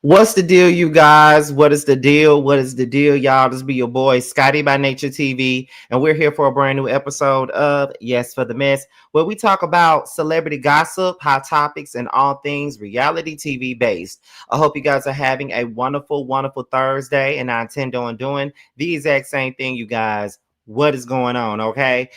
What's the deal, you guys? What is the deal? What is the deal, y'all? This be your boy Scotty by Nature TV, and we're here for a brand new episode of Yes for the Mess, where we talk about celebrity gossip, hot topics, and all things reality TV based. I hope you guys are having a wonderful, wonderful Thursday, and I intend on doing the exact same thing, you guys. What is going on? Okay,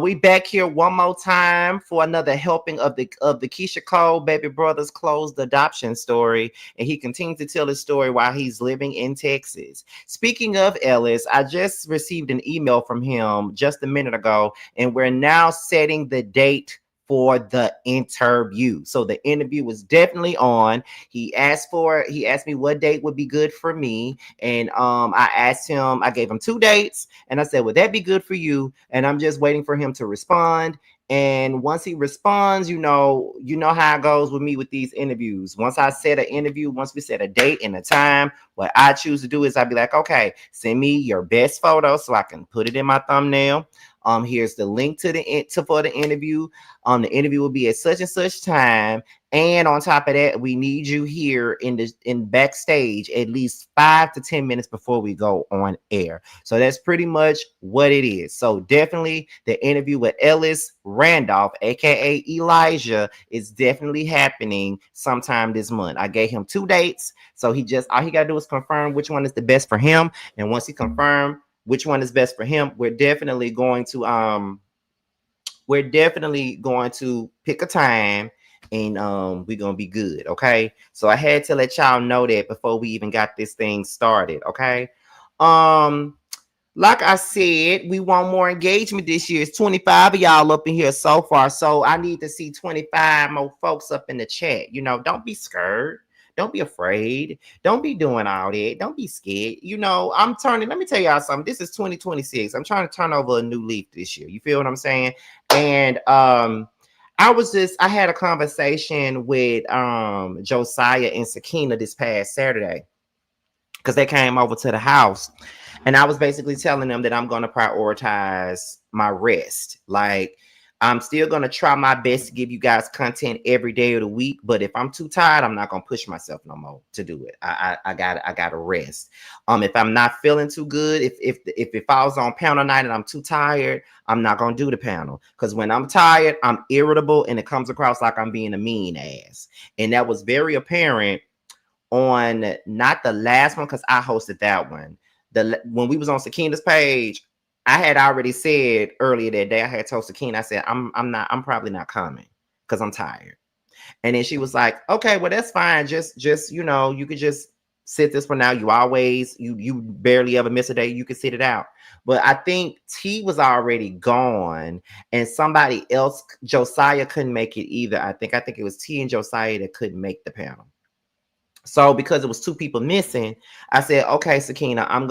we back here one more time for another helping of the Keyshia Cole baby brother's closed adoption story, and he continues to tell his story while he's living in Texas. Speaking of Ellis, I just received an email from him just a minute ago, and we're now setting the date for the interview. So the interview was definitely on. He asked me what date would be good for me. And I gave him two dates, and I said, would that be good for you? And I'm just waiting for him to respond. And once he responds, you know how it goes with me with these interviews. Once I set an interview, once we set a date and a time, what I choose to do is I'd be like, okay, send me your best photo so I can put it in my thumbnail. Here's the link for the interview. The interview will be at such and such time. And on top of that, we need you here in backstage at least 5 to 10 minutes before we go on air. So that's pretty much what it is. So definitely the interview with Ellis Randolph, aka Elijah, is definitely happening sometime this month. I gave him two dates. So all he gotta do is confirm which one is the best for him. And once he confirmed which one is best for him, we're definitely going to pick a time, and we're gonna be good. Okay, so I had to let y'all know that before we even got this thing started. Okay, um like I said, we want more engagement this year. It's 25 of y'all up in here so far, so I need to see 25 more folks up in the chat. Don't be scared. Don't be afraid. Don't be doing all that. Don't be scared. Let me tell y'all something. This is 2026. I'm trying to turn over a new leaf this year. You feel what I'm saying? And I had a conversation with Josiah and Sakina this past Saturday because they came over to the house, and I was basically telling them that I'm going to prioritize my rest. Like, I'm still going to try my best to give you guys content every day of the week, but if I'm too tired, I'm not going to push myself no more to do it. I got to rest. If I'm not feeling too good, if it falls on panel night and I'm too tired, I'm not going to do the panel, because when I'm tired, I'm irritable and it comes across like I'm being a mean ass. And that was very apparent on not the last one, because I hosted that one. When we was on Sakina's page, I had already said earlier that day, I had told Sakina, I said, I'm probably not coming because I'm tired. And then she was like, okay, well, that's fine. Just you could just sit this one out. You barely ever miss a day. You can sit it out. But I think T was already gone, and somebody else, Josiah, couldn't make it either. I think it was T and Josiah that couldn't make the panel. So because it was two people missing, I said, okay, Sakina, I'm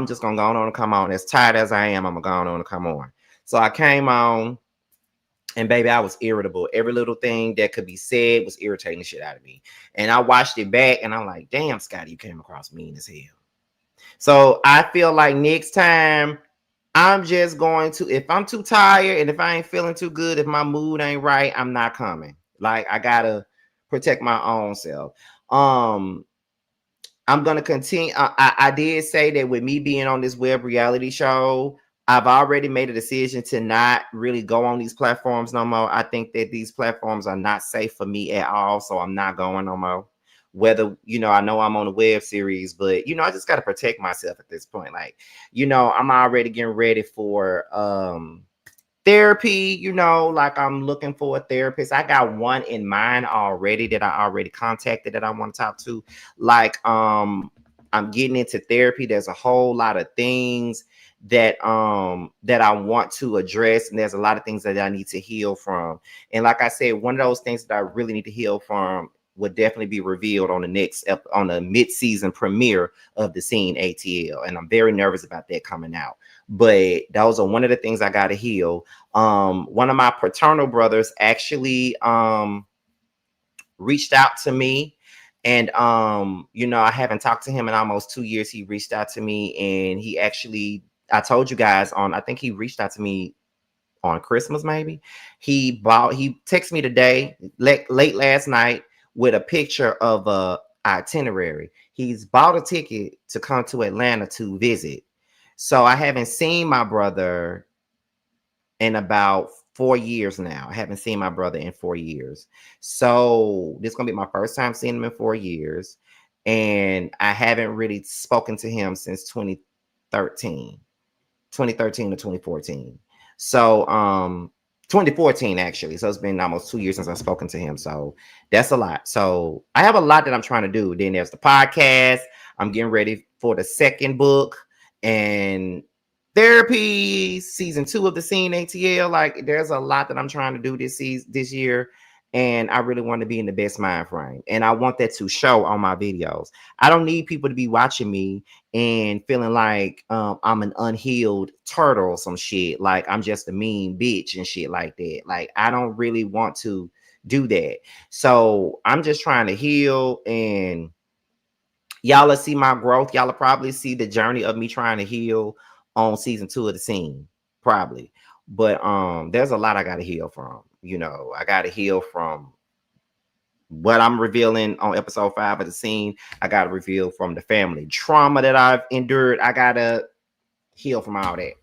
just gonna go on and come on. As tired as I am, I'm gonna go on and come on. So I came on, and baby, I was irritable. Every little thing that could be said was irritating the shit out of me. And I watched it back, and I'm like, damn, Scotty, you came across mean as hell. So I feel like next time I'm just going to, if I'm too tired and if I ain't feeling too good, if my mood ain't right, I'm not coming. Like, I gotta protect my own self. I'm gonna continue. I did say that with me being on this web reality show, I've already made a decision to not really go on these platforms no more. I think that these platforms are not safe for me at all, so I'm not going no more. Whether, I know I'm on a web series, but I just got to protect myself at this point. Like, I'm already getting ready for therapy, like I'm looking for a therapist. I got one in mind already that I already contacted that I want to talk to. Like, I'm getting into therapy. There's a whole lot of things that I want to address, and there's a lot of things that I need to heal from. And like I said, one of those things that I really need to heal from would definitely be revealed on the mid-season premiere of The Scene ATL, and I'm very nervous about that coming out. But those are one of the things I got to heal. One of my paternal brothers actually reached out to me, and I haven't talked to him in almost 2 years. He reached out to me, and I told you guys I think he reached out to me on Christmas, maybe. He texted me today, late last night, with a picture of itinerary. He's bought a ticket to come to Atlanta to visit. So I haven't seen my brother in about 4 years now. I haven't seen my brother in 4 years. So this is gonna be my first time seeing him in 4 years. And I haven't really spoken to him since 2013 or 2014. So 2014 actually. So it's been almost 2 years since I've spoken to him. So that's a lot. So I have a lot that I'm trying to do. Then there's the podcast. I'm getting ready for the second book and therapy, season 2 of the Scene ATL. Like there's a lot that I'm trying to do this year. And I really want to be in the best mind frame. And I want that to show on my videos. I don't need people to be watching me and feeling like I'm an unhealed turtle or some shit. Like I'm just a mean bitch and shit like that. Like I don't really want to do that. So I'm just trying to heal, and y'all will see my growth. Y'all will probably see the journey of me trying to heal on season 2 of the Scene, probably. But there's a lot I got to heal from. You know, I got to heal from what I'm revealing on episode 5 of the Scene. I got to reveal from the family trauma that I've endured. I got to heal from all that.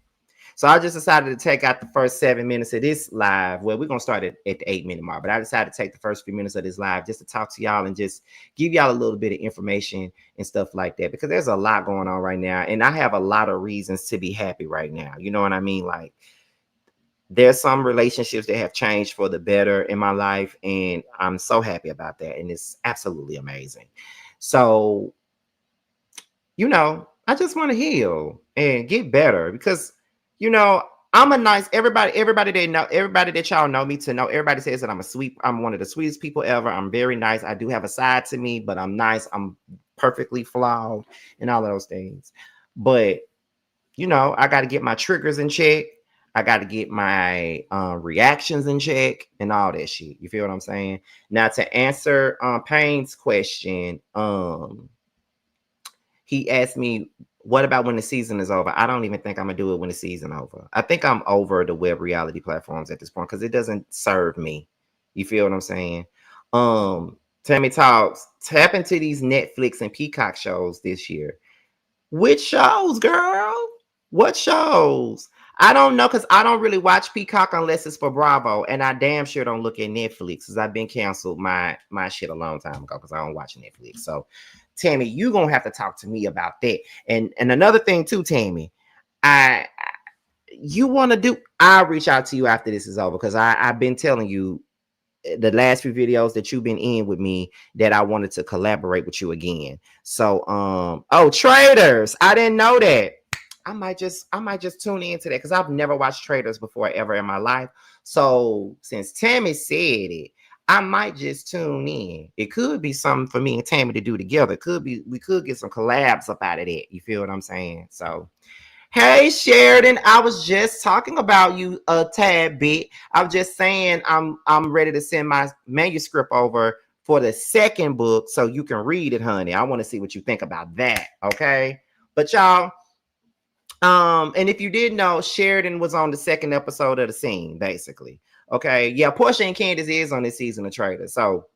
So I just decided to take out the first 7 minutes of this live. Well, we're going to start at the 8-minute mark, but I decided to take the first few minutes of this live just to talk to y'all and just give y'all a little bit of information and stuff like that, because there's a lot going on right now. And I have a lot of reasons to be happy right now. You know what I mean? Like, there's some relationships that have changed for the better in my life, and I'm so happy about that. And it's absolutely amazing. So, you know, I just want to heal and get better because, you know, I'm a nice, everybody that y'all know me to know, everybody says that I'm one of the sweetest people ever. I'm very nice. I do have a side to me, but I'm nice. I'm perfectly flawed and all of those things. But, you know, I got to get my triggers in check. I got to get my reactions in check and all that shit. You feel what I'm saying? Now, to answer Payne's question, he asked me, what about when the season is over? I don't even think I'm going to do it when the season over. I think I'm over the web reality platforms at this point because it doesn't serve me. You feel what I'm saying? Tammy Talks, tap into these Netflix and Peacock shows this year. Which shows, girl? What shows? I don't know, because I don't really watch Peacock unless it's for Bravo, and I damn sure don't look at Netflix because I've been canceled my shit a long time ago because I don't watch Netflix. So, Tammy, you're going to have to talk to me about that. And another thing too, Tammy, you want to do, I'll reach out to you after this is over because I've been telling you the last few videos that you've been in with me that I wanted to collaborate with you again. So, oh, Traders, I didn't know that. I might just tune into that because I've never watched Traders before ever in my life. So since Tammy said it, I might just tune in. It could be something for me and Tammy to do together. We could get some collabs up out of that. You feel what I'm saying? So, hey Sheridan, I was just talking about you a tad bit. I was just saying I'm ready to send my manuscript over for the second book so you can read it, honey. I want to see what you think about that. Okay, but y'all. And if you didn't know, Sheridan was on the second episode of the Scene, basically. Okay, yeah, Portia and Candace is on this season of Trader. So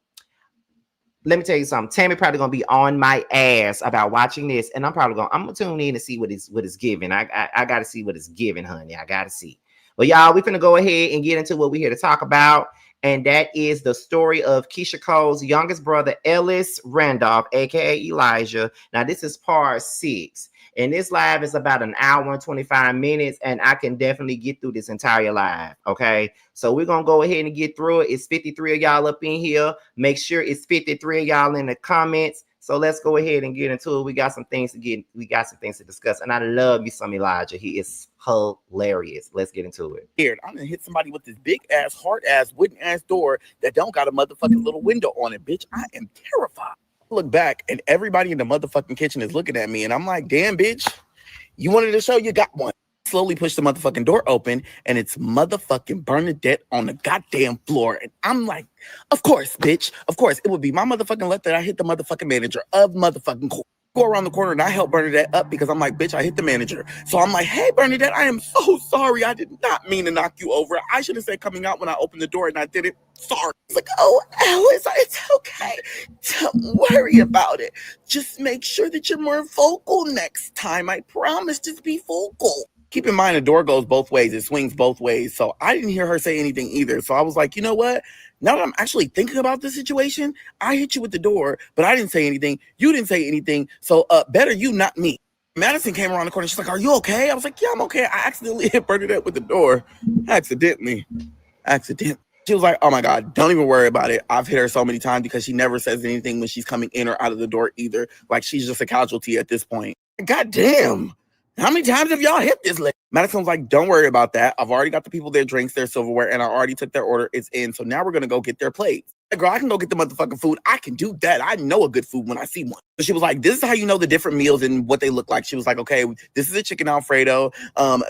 let me tell you something. Tammy probably gonna be on my ass about watching this, and I'm gonna tune in to see what it's giving. I gotta see what it's giving, honey. I gotta see. But y'all, we're gonna go ahead and get into what we're here to talk about, and that is the story of Keyshia Cole's youngest brother, Ellis Randolph, aka Elijah. Now, this is part 6. And this live is about an hour and 25 minutes, and I can definitely get through this entire live, okay? So we're going to go ahead and get through it. It's 53 of y'all up in here. Make sure it's 53 of y'all in the comments. So let's go ahead and get into it. We got some things to discuss, and I love me some Elijah. He is hilarious. Let's get into it. Here, I'm going to hit somebody with this big-ass, hard-ass, wooden-ass door that don't got a motherfucking little window on it, bitch. I am terrified. Look back and everybody in the motherfucking kitchen is looking at me and I'm like, damn, bitch, you wanted to show you got one. Slowly push the motherfucking door open and it's motherfucking Bernadette on the goddamn floor. And I'm like, of course, bitch. Of course, it would be my motherfucking luck that I hit the motherfucking manager of motherfucking court. Go around the corner and I help Bernadette up because I'm like, bitch, I hit the manager. So I'm like, hey, Bernadette, I am so sorry. I did not mean to knock you over. I should have said coming out when I opened the door and I did it. Sorry. It's like, oh, Alice, it's okay. Don't worry about it. Just make sure that you're more vocal next time. I promise, just be vocal. Keep in mind, the door goes both ways. It swings both ways. So I didn't hear her say anything either. So I was like, you know what? Now that I'm actually thinking about the situation, I hit you with the door, but I didn't say anything. You didn't say anything. So better you, not me. Madison came around the corner. She's like, are you okay? I was like, yeah, I'm okay. I accidentally hit Bernadette with the door. Accidentally. She was like, oh my God, don't even worry about it. I've hit her so many times because she never says anything when she's coming in or out of the door either. Like, she's just a casualty at this point. God damn. How many times have y'all hit this lady? Madison was like, don't worry about that. I've already got the people their drinks, their silverware, and I already took their order. It's in. So now we're going to go get their plates. Hey, girl, I can go get the motherfucking food. I can do that. I know a good food when I see one. So she was like, this is how you know the different meals and what they look like. She was like, okay, this is a chicken Alfredo.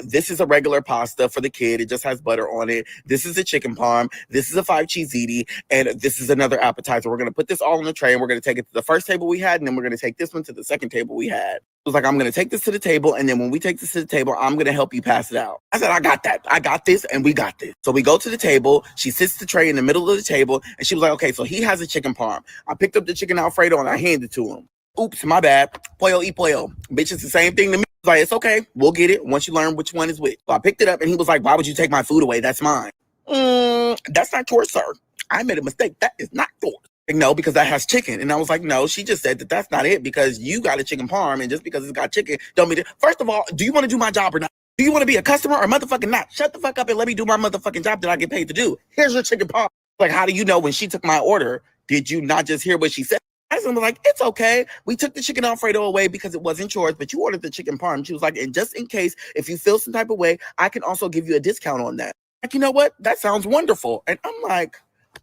This is a regular pasta for the kid. It just has butter on it. This is a chicken parm. This is a 5 cheese ziti. And this is another appetizer. We're going to put this all on the tray and we're going to take it to the first table we had. And then we're going to take this one to the second table we had. It was like, I'm going to take this to the table. And then when we take this to the table, I'm going to help you pass it out. I said, I got that. I got this. And we got this. So we go to the table. She sits the tray in the middle of the table. And she was like, okay, so he has a chicken parm. I picked up the chicken Alfredo and I handed it to him. Oops, my bad. Pollo y pollo. Bitch, it's the same thing to me. I was like, it's okay. We'll get it once you learn which one is which. So I picked it up and he was like, why would you take my food away? That's mine. That's not yours, sir. I made a mistake. That is not yours. Like, no, because that has chicken. And I was like, no, she just said that that's not it because you got a chicken parm. And just because it's got chicken, don't mean it. First of all, do you want to do my job or not? Do you want to be a customer or motherfucking not? Shut the fuck up and let me do my motherfucking job that I get paid to do. Here's your chicken parm. Like, how do you know when she took my order? Did you not just hear what she said? Madison was like, it's okay. We took the chicken Alfredo away because it wasn't yours, but you ordered the chicken parm. She was like, and just in case, if you feel some type of way, I can also give you a discount on that. Like, you know what? That sounds wonderful. And I'm like,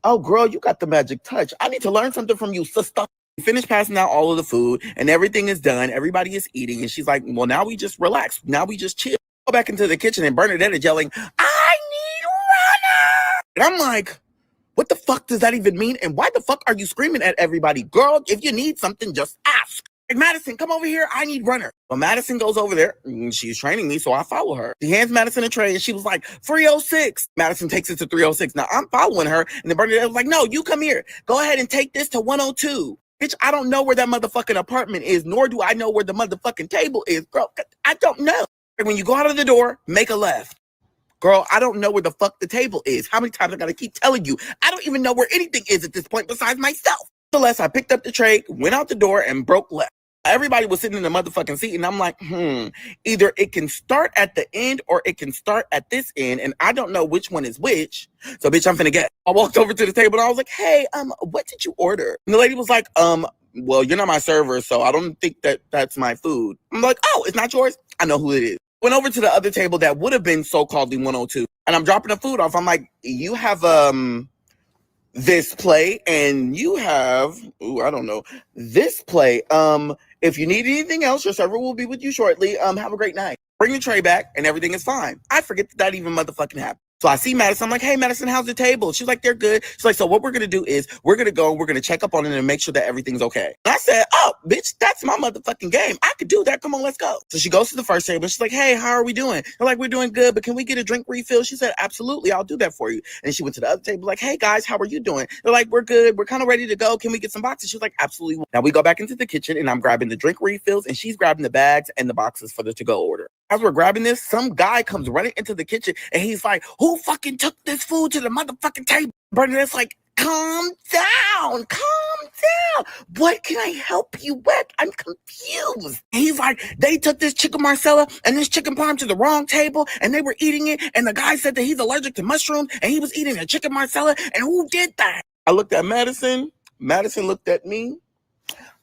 oh, girl, you got the magic touch. I need to learn something from you, sister. We finished passing out all of the food and everything is done. Everybody is eating. And she's like, well, now we just relax. Now we just chill. Go back into the kitchen and Bernadette is yelling, I need runner. And I'm like, what the fuck does that even mean? And why the fuck are you screaming at everybody? Girl, if you need something, just ask. Like, Madison, come over here. I need runner. Well, Madison goes over there. And she's training me, so I follow her. She hands Madison a tray, and she was like, 306. Madison takes it to 306. Now, I'm following her, and then Bernadette was like, no, you come here. Go ahead and take this to 102. Bitch, I don't know where that motherfucking apartment is, nor do I know where the motherfucking table is. Girl, I don't know. When you go out of the door, make a left. Girl, I don't know where the fuck the table is. How many times I gotta keep telling you? I don't even know where anything is at this point besides myself. Nonetheless, I picked up the tray, went out the door, and broke left. Everybody was sitting in the motherfucking seat, and I'm like, either it can start at the end or it can start at this end, and I don't know which one is which. So, bitch, I'm finna get. I walked over to the table, and I was like, hey, what did you order? And the lady was like, well, you're not my server, so I don't think that's my food. I'm like, oh, it's not yours? I know who it is. Went over to the other table that would have been so-called 102. And I'm dropping the food off. I'm like, you have this plate and you have, I don't know, this plate. If you need anything else, your server will be with you shortly. Have a great night. Bring the tray back and everything is fine. I forget that even motherfucking happened. So I see Madison. I'm like, hey, Madison, how's the table? She's like, they're good. She's like, so what we're going to do is we're going to go and we're going to check up on it and make sure that everything's okay. And I said, oh, bitch, that's my motherfucking game. I could do that. Come on, let's go. So she goes to the first table. She's like, hey, how are we doing? They're like, we're doing good, but can we get a drink refill? She said, absolutely. I'll do that for you. And she went to the other table like, hey, guys, how are you doing? They're like, we're good. We're kind of ready to go. Can we get some boxes? She's like, absolutely. Now we go back into the kitchen and I'm grabbing the drink refills and she's grabbing the bags and the boxes for the to-go order. As we're grabbing this, some guy comes running into the kitchen and he's like, who fucking took this food to the motherfucking table? Bernadette's like, calm down. What can I help you with? I'm confused. And he's like, they took this chicken Marcella and this chicken parm to the wrong table and they were eating it. And the guy said that he's allergic to mushrooms and he was eating a chicken Marcella. And who did that? I looked at Madison. Madison looked at me.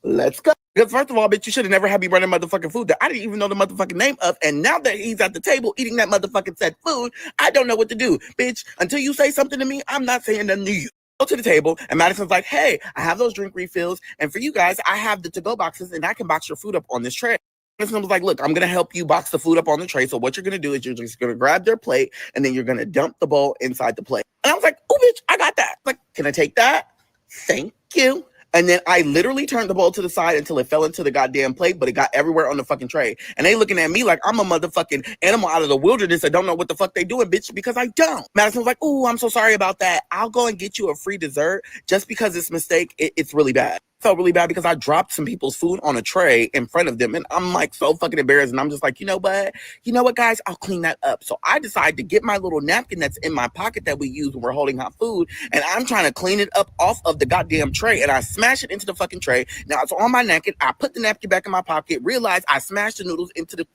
Let's go. Because first of all, bitch, you should have never had me running motherfucking food that I didn't even know the motherfucking name of. And now that he's at the table eating that motherfucking said food, I don't know what to do. Bitch, until you say something to me, I'm not saying nothing to you. Go to the table and Madison's like, hey, I have those drink refills. And for you guys, I have the to-go boxes and I can box your food up on this tray. Madison was like, look, I'm going to help you box the food up on the tray. So what you're going to do is you're just going to grab their plate and then you're going to dump the bowl inside the plate. And I was like, oh, bitch, I got that. Like, can I take that? Thank you. And then I literally turned the bowl to the side until it fell into the goddamn plate, but it got everywhere on the fucking tray. And they looking at me like I'm a motherfucking animal out of the wilderness that don't know what the fuck they doing, bitch, because I don't. Madison was like, "Ooh, I'm so sorry about that. I'll go and get you a free dessert just because it's a mistake. It's really bad." I felt really bad because I dropped some people's food on a tray in front of them, and I'm like so fucking embarrassed. And I'm just like, you know what, guys, I'll clean that up. So I decided to get my little napkin that's in my pocket that we use when we're holding hot food, and I'm trying to clean it up off of the goddamn tray, and I smash it into the fucking tray. Now it's on my napkin. I put the napkin back in my pocket, realized I smashed the noodles into the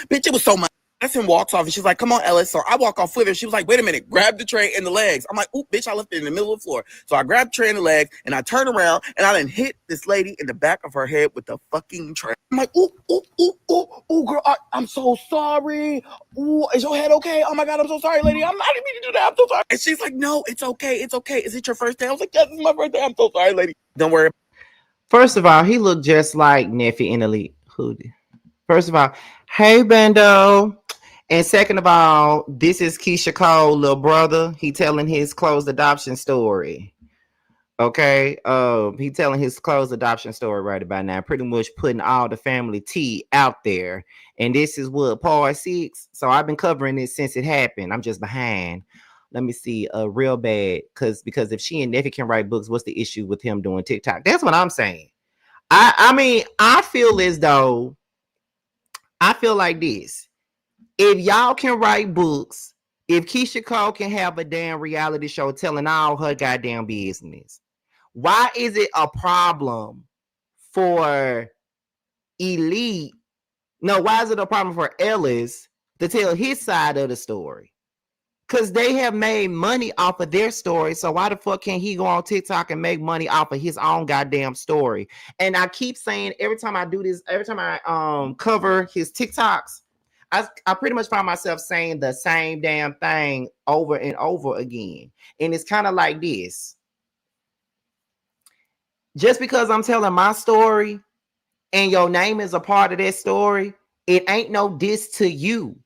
bitch. It was so much. Madison walks off and she's like, "Come on, Ellis." So I walk off with her. She was like, "Wait a minute, grab the tray and the legs." I'm like, "Oop, bitch, I left it in the middle of the floor." So I grabbed the tray and the legs and I turn around and I done hit this lady in the back of her head with the fucking tray. I'm like, "Ooh, ooh, ooh, ooh, ooh, girl, I'm so sorry. Ooh, is your head okay? Oh my God, I'm so sorry, lady. I didn't mean to do that. I'm so sorry." And she's like, "No, it's okay. It's okay. Is it your first day?" I was like, "Yes, it's my first day. I'm so sorry, lady. Don't worry." First of all, he looked just like Neffy in Elite. Who? First of all, hey Bando. And second of all, this is Keyshia Cole, little brother. He telling his closed adoption story. Okay. He telling his closed adoption story right about now. Pretty much putting all the family tea out there. And this is what part 6. So I've been covering it since it happened. I'm just behind. Let me see. Real bad. Because if she and Neffy can write books, what's the issue with him doing TikTok? That's what I'm saying. I mean, I feel as though I feel like this. If y'all can write books, if Keyshia Cole can have a damn reality show telling all her goddamn business, why is it a problem for Elite? No, why is it a problem for Ellis to tell his side of the story? Because they have made money off of their story. So why the fuck can't he go on TikTok and make money off of his own goddamn story? And I keep saying every time I do this, every time I cover his TikToks, I pretty much find myself saying the same damn thing over and over again. And it's kind of like this. Just because I'm telling my story and your name is a part of that story, it ain't no diss to you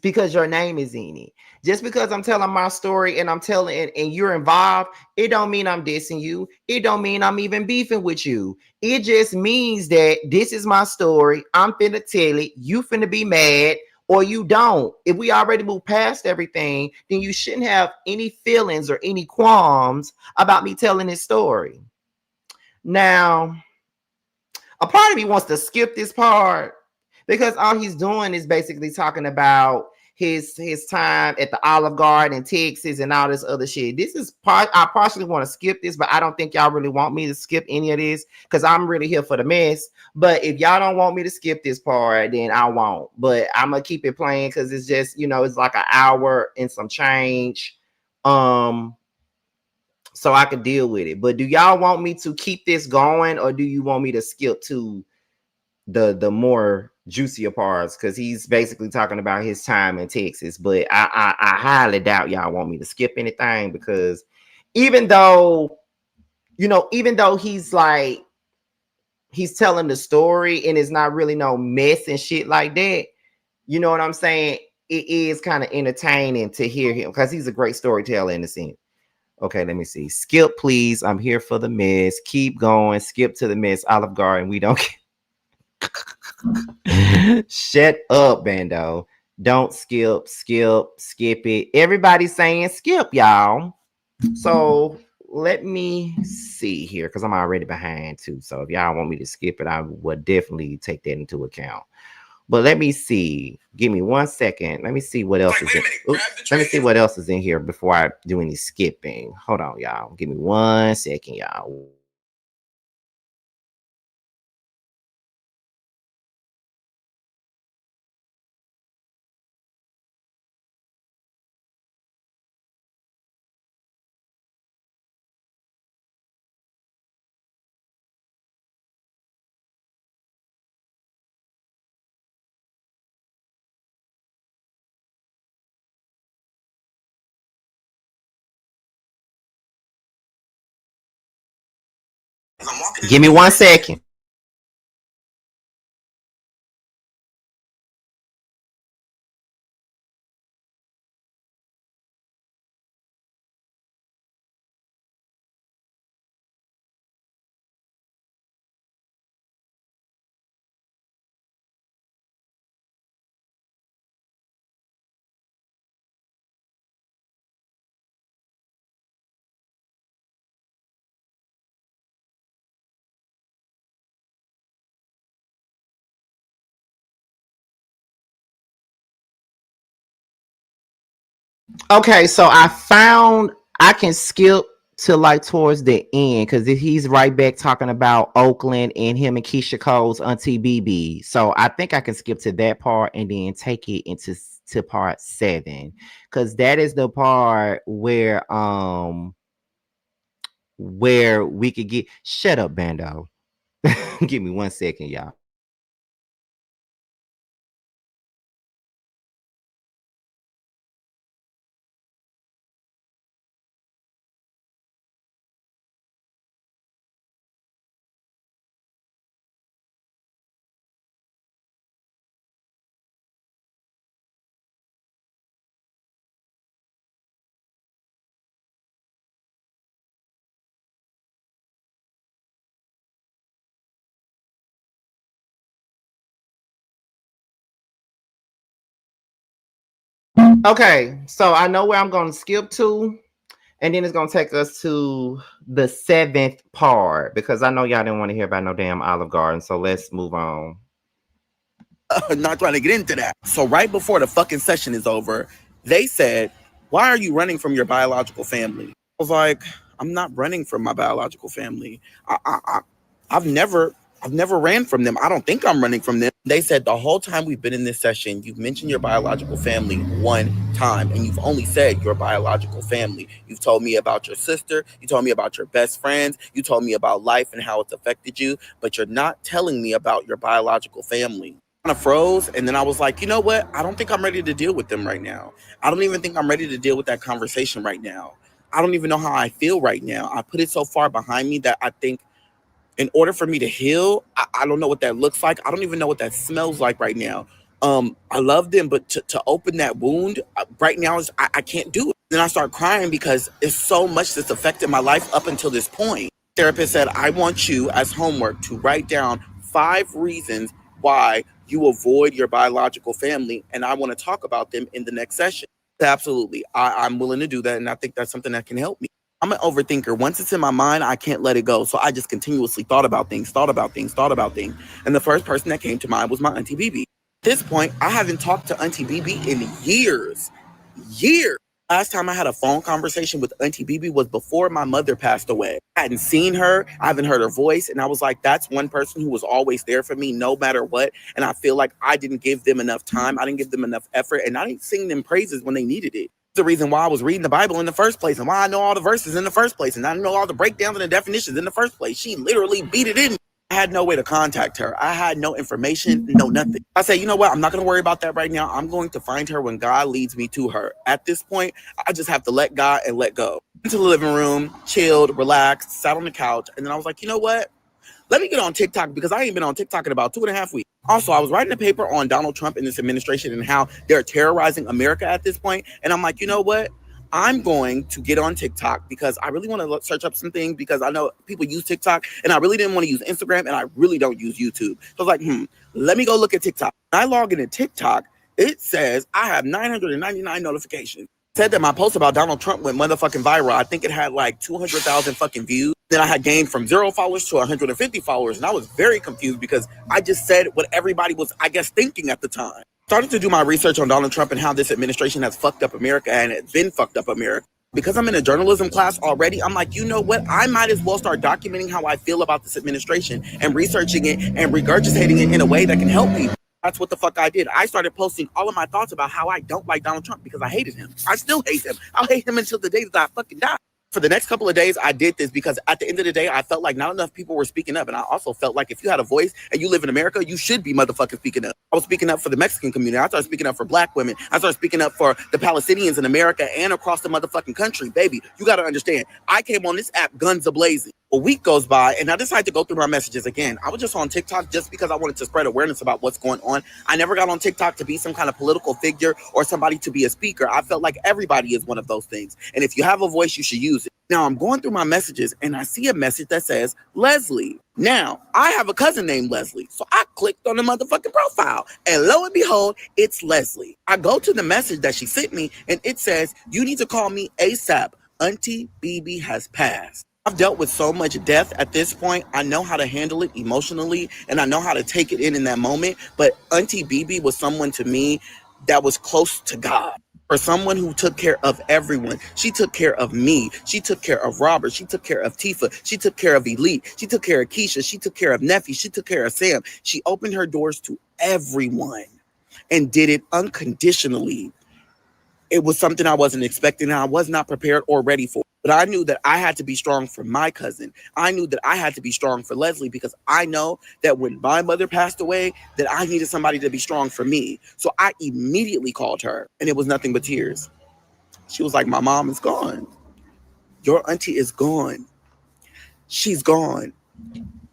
because your name is in it. Just because I'm telling my story and I'm telling it and you're involved, it don't mean I'm dissing you. It don't mean I'm even beefing with you. It just means that this is my story. I'm finna tell it. You finna be mad or you don't. If we already moved past everything, then you shouldn't have any feelings or any qualms about me telling this story. Now, a part of me wants to skip this part because all he's doing is basically talking about his time at the Olive Garden in Texas and all this other shit. This is part I partially want to skip this, but I don't think y'all really want me to skip any of this because I'm really here for the mess. But if y'all don't want me to skip this part, then I won't. But I'm gonna keep it playing because it's just, it's like an hour and some change. So I could deal with it. But do y'all want me to keep this going or do you want me to skip to the more juicier parts? Because he's basically talking about his time in Texas. But I highly doubt y'all want me to skip anything because even though, even though he's like he's telling the story and it's not really no mess and shit like that, you know what I'm saying? It is kind of entertaining to hear him because he's a great storyteller in the scene. Okay, let me see. Skip, please. I'm here for the mess. Keep going. Skip to the mess. Olive Garden. We don't. Shut up, Bando. Don't skip. Skip it. Everybody's saying skip, y'all. So let me see here because I'm already behind too. So if y'all want me to skip it, I would definitely take that into account. But let me see. Give me 1 second. Let me see what else is in. Let me see what else is in here before I do any skipping. Hold on, y'all. Give me 1 second, y'all. Give me 1 second. Okay, so I found I can skip to like towards the end because he's right back talking about Oakland and him and Keisha Cole's Auntie BB. So I think I can skip to that part and then take it into to part 7 because that is the part where we could get shut up, Bando. Give me 1 second, y'all. Okay, so I know where I'm going to skip to. And then it's gonna take us to the 7th part because I know y'all didn't want to hear about no damn Olive Garden. So let's move on. Not trying to get into that. So right before the fucking session is over, they said, "Why are you running from your biological family?" I was like, "I'm not running from my biological family. I've never ran from them. I don't think I'm running from them." They said the whole time we've been in this session, you've mentioned your biological family one time, and you've only said your biological family. You've told me about your sister. You told me about your best friends. You told me about life and how it's affected you, but you're not telling me about your biological family. Kind of froze, and then I was like, you know what? I don't think I'm ready to deal with them right now. I don't even think I'm ready to deal with that conversation right now. I don't even know how I feel right now. I put it so far behind me that I think in order for me to heal, I don't know what that looks like. I don't even know what that smells like right now. I love them, but to open that wound right now I can't do it. Then I start crying because it's so much that's affected my life up until this point. Therapist said, I want you as homework to write down 5 reasons why you avoid your biological family, and I want to talk about them in the next session. Absolutely. I'm willing to do that, and I think that's something that can help me. I'm an overthinker. Once it's in my mind, I can't let it go. So I just continuously thought about things. And the first person that came to mind was my Auntie BB. At this point, I haven't talked to Auntie BB in years. Years. Last time I had a phone conversation with Auntie BB was before my mother passed away. I hadn't seen her. I haven't heard her voice. And I was like, that's one person who was always there for me no matter what. And I feel like I didn't give them enough time. I didn't give them enough effort. And I didn't sing them praises when they needed it. The reason why I was reading the Bible in the first place and why I know all the verses in the first place and I know all the breakdowns and the definitions in the first place. She literally beat it in. I had no way to contact her. I had no information, no nothing. I said, you know what? I'm not going to worry about that right now. I'm going to find her when God leads me to her. At this point, I just have to let God and let go. Into the living room, chilled, relaxed, sat on the couch. And then I was like, you know what? Let me get on TikTok because I ain't been on TikTok in about 2.5 weeks. Also, I was writing a paper on Donald Trump and this administration and how they're terrorizing America at this point. And I'm like, you know what? I'm going to get on TikTok because I really want to search up some things because I know people use TikTok and I really didn't want to use Instagram and I really don't use YouTube. So I was like, let me go look at TikTok. When I log into TikTok, it says I have 999 notifications. Said that my post about Donald Trump went motherfucking viral. I think it had like 200,000 fucking views. Then I had gained from 0 followers to 150 followers. And I was very confused because I just said what everybody was, I guess, thinking at the time. Started to do my research on Donald Trump and how this administration has fucked up America and it's been fucked up America. Because I'm in a journalism class already, I'm like, you know what? I might as well start documenting how I feel about this administration and researching it and regurgitating it in a way that can help people. That's what the fuck I did. I started posting all of my thoughts about how I don't like Donald Trump because I hated him. I still hate him. I'll hate him until the day that I fucking die. For the next couple of days, I did this because at the end of the day, I felt like not enough people were speaking up. And I also felt like if you had a voice and you live in America, you should be motherfucking speaking up. I was speaking up for the Mexican community. I started speaking up for black women. I started speaking up for the Palestinians in America and across the motherfucking country. Baby, you got to understand, I came on this app guns a-blazing. A week goes by and I decided to go through my messages again. I was just on TikTok just because I wanted to spread awareness about what's going on. I never got on TikTok to be some kind of political figure or somebody to be a speaker. I felt like everybody is one of those things. And if you have a voice, you should use it. Now I'm going through my messages and I see a message that says Leslie. Now I have a cousin named Leslie. So I clicked on the motherfucking profile and lo and behold, it's Leslie. I go to the message that she sent me and it says, you need to call me ASAP. Auntie BB has passed. I've dealt with so much death at this point. I know how to handle it emotionally and I know how to take it in that moment. But Auntie BB was someone to me that was close to God. For someone who took care of everyone. She took care of me. She took care of Robert. She took care of Tifa. She took care of Elite. She took care of Keyshia. She took care of Neffy. She took care of Sam. She opened her doors to everyone and did it unconditionally. It was something I wasn't expecting and I was not prepared or ready for. But I knew that I had to be strong for my cousin. I knew that I had to be strong for Leslie because I know that when my mother passed away, that I needed somebody to be strong for me. So I immediately called her and it was nothing but tears. She was like, my mom is gone. Your auntie is gone. She's gone.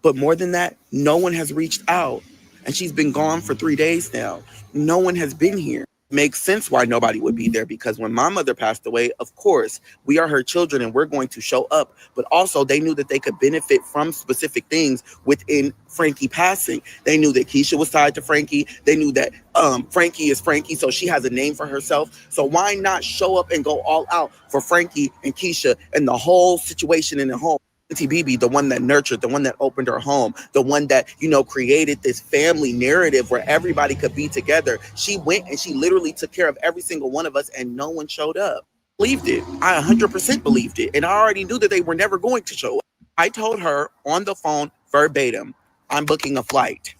But more than that, no one has reached out. And she's been gone for 3 days now. No one has been here. Makes sense why nobody would be there because when my mother passed away, of course, we are her children and we're going to show up. But also, they knew that they could benefit from specific things within Frankie passing. They knew that Keyshia was tied to Frankie. They knew that Frankie is Frankie, so she has a name for herself. So why not show up and go all out for Frankie and Keyshia and the whole situation in the home? Auntie BB, the one that nurtured, the one that opened her home, the one that, created this family narrative where everybody could be together. She went and she literally took care of every single one of us and no one showed up. Believed it. I 100% believed it. And I already knew that they were never going to show up. I told her on the phone verbatim, I'm booking a flight.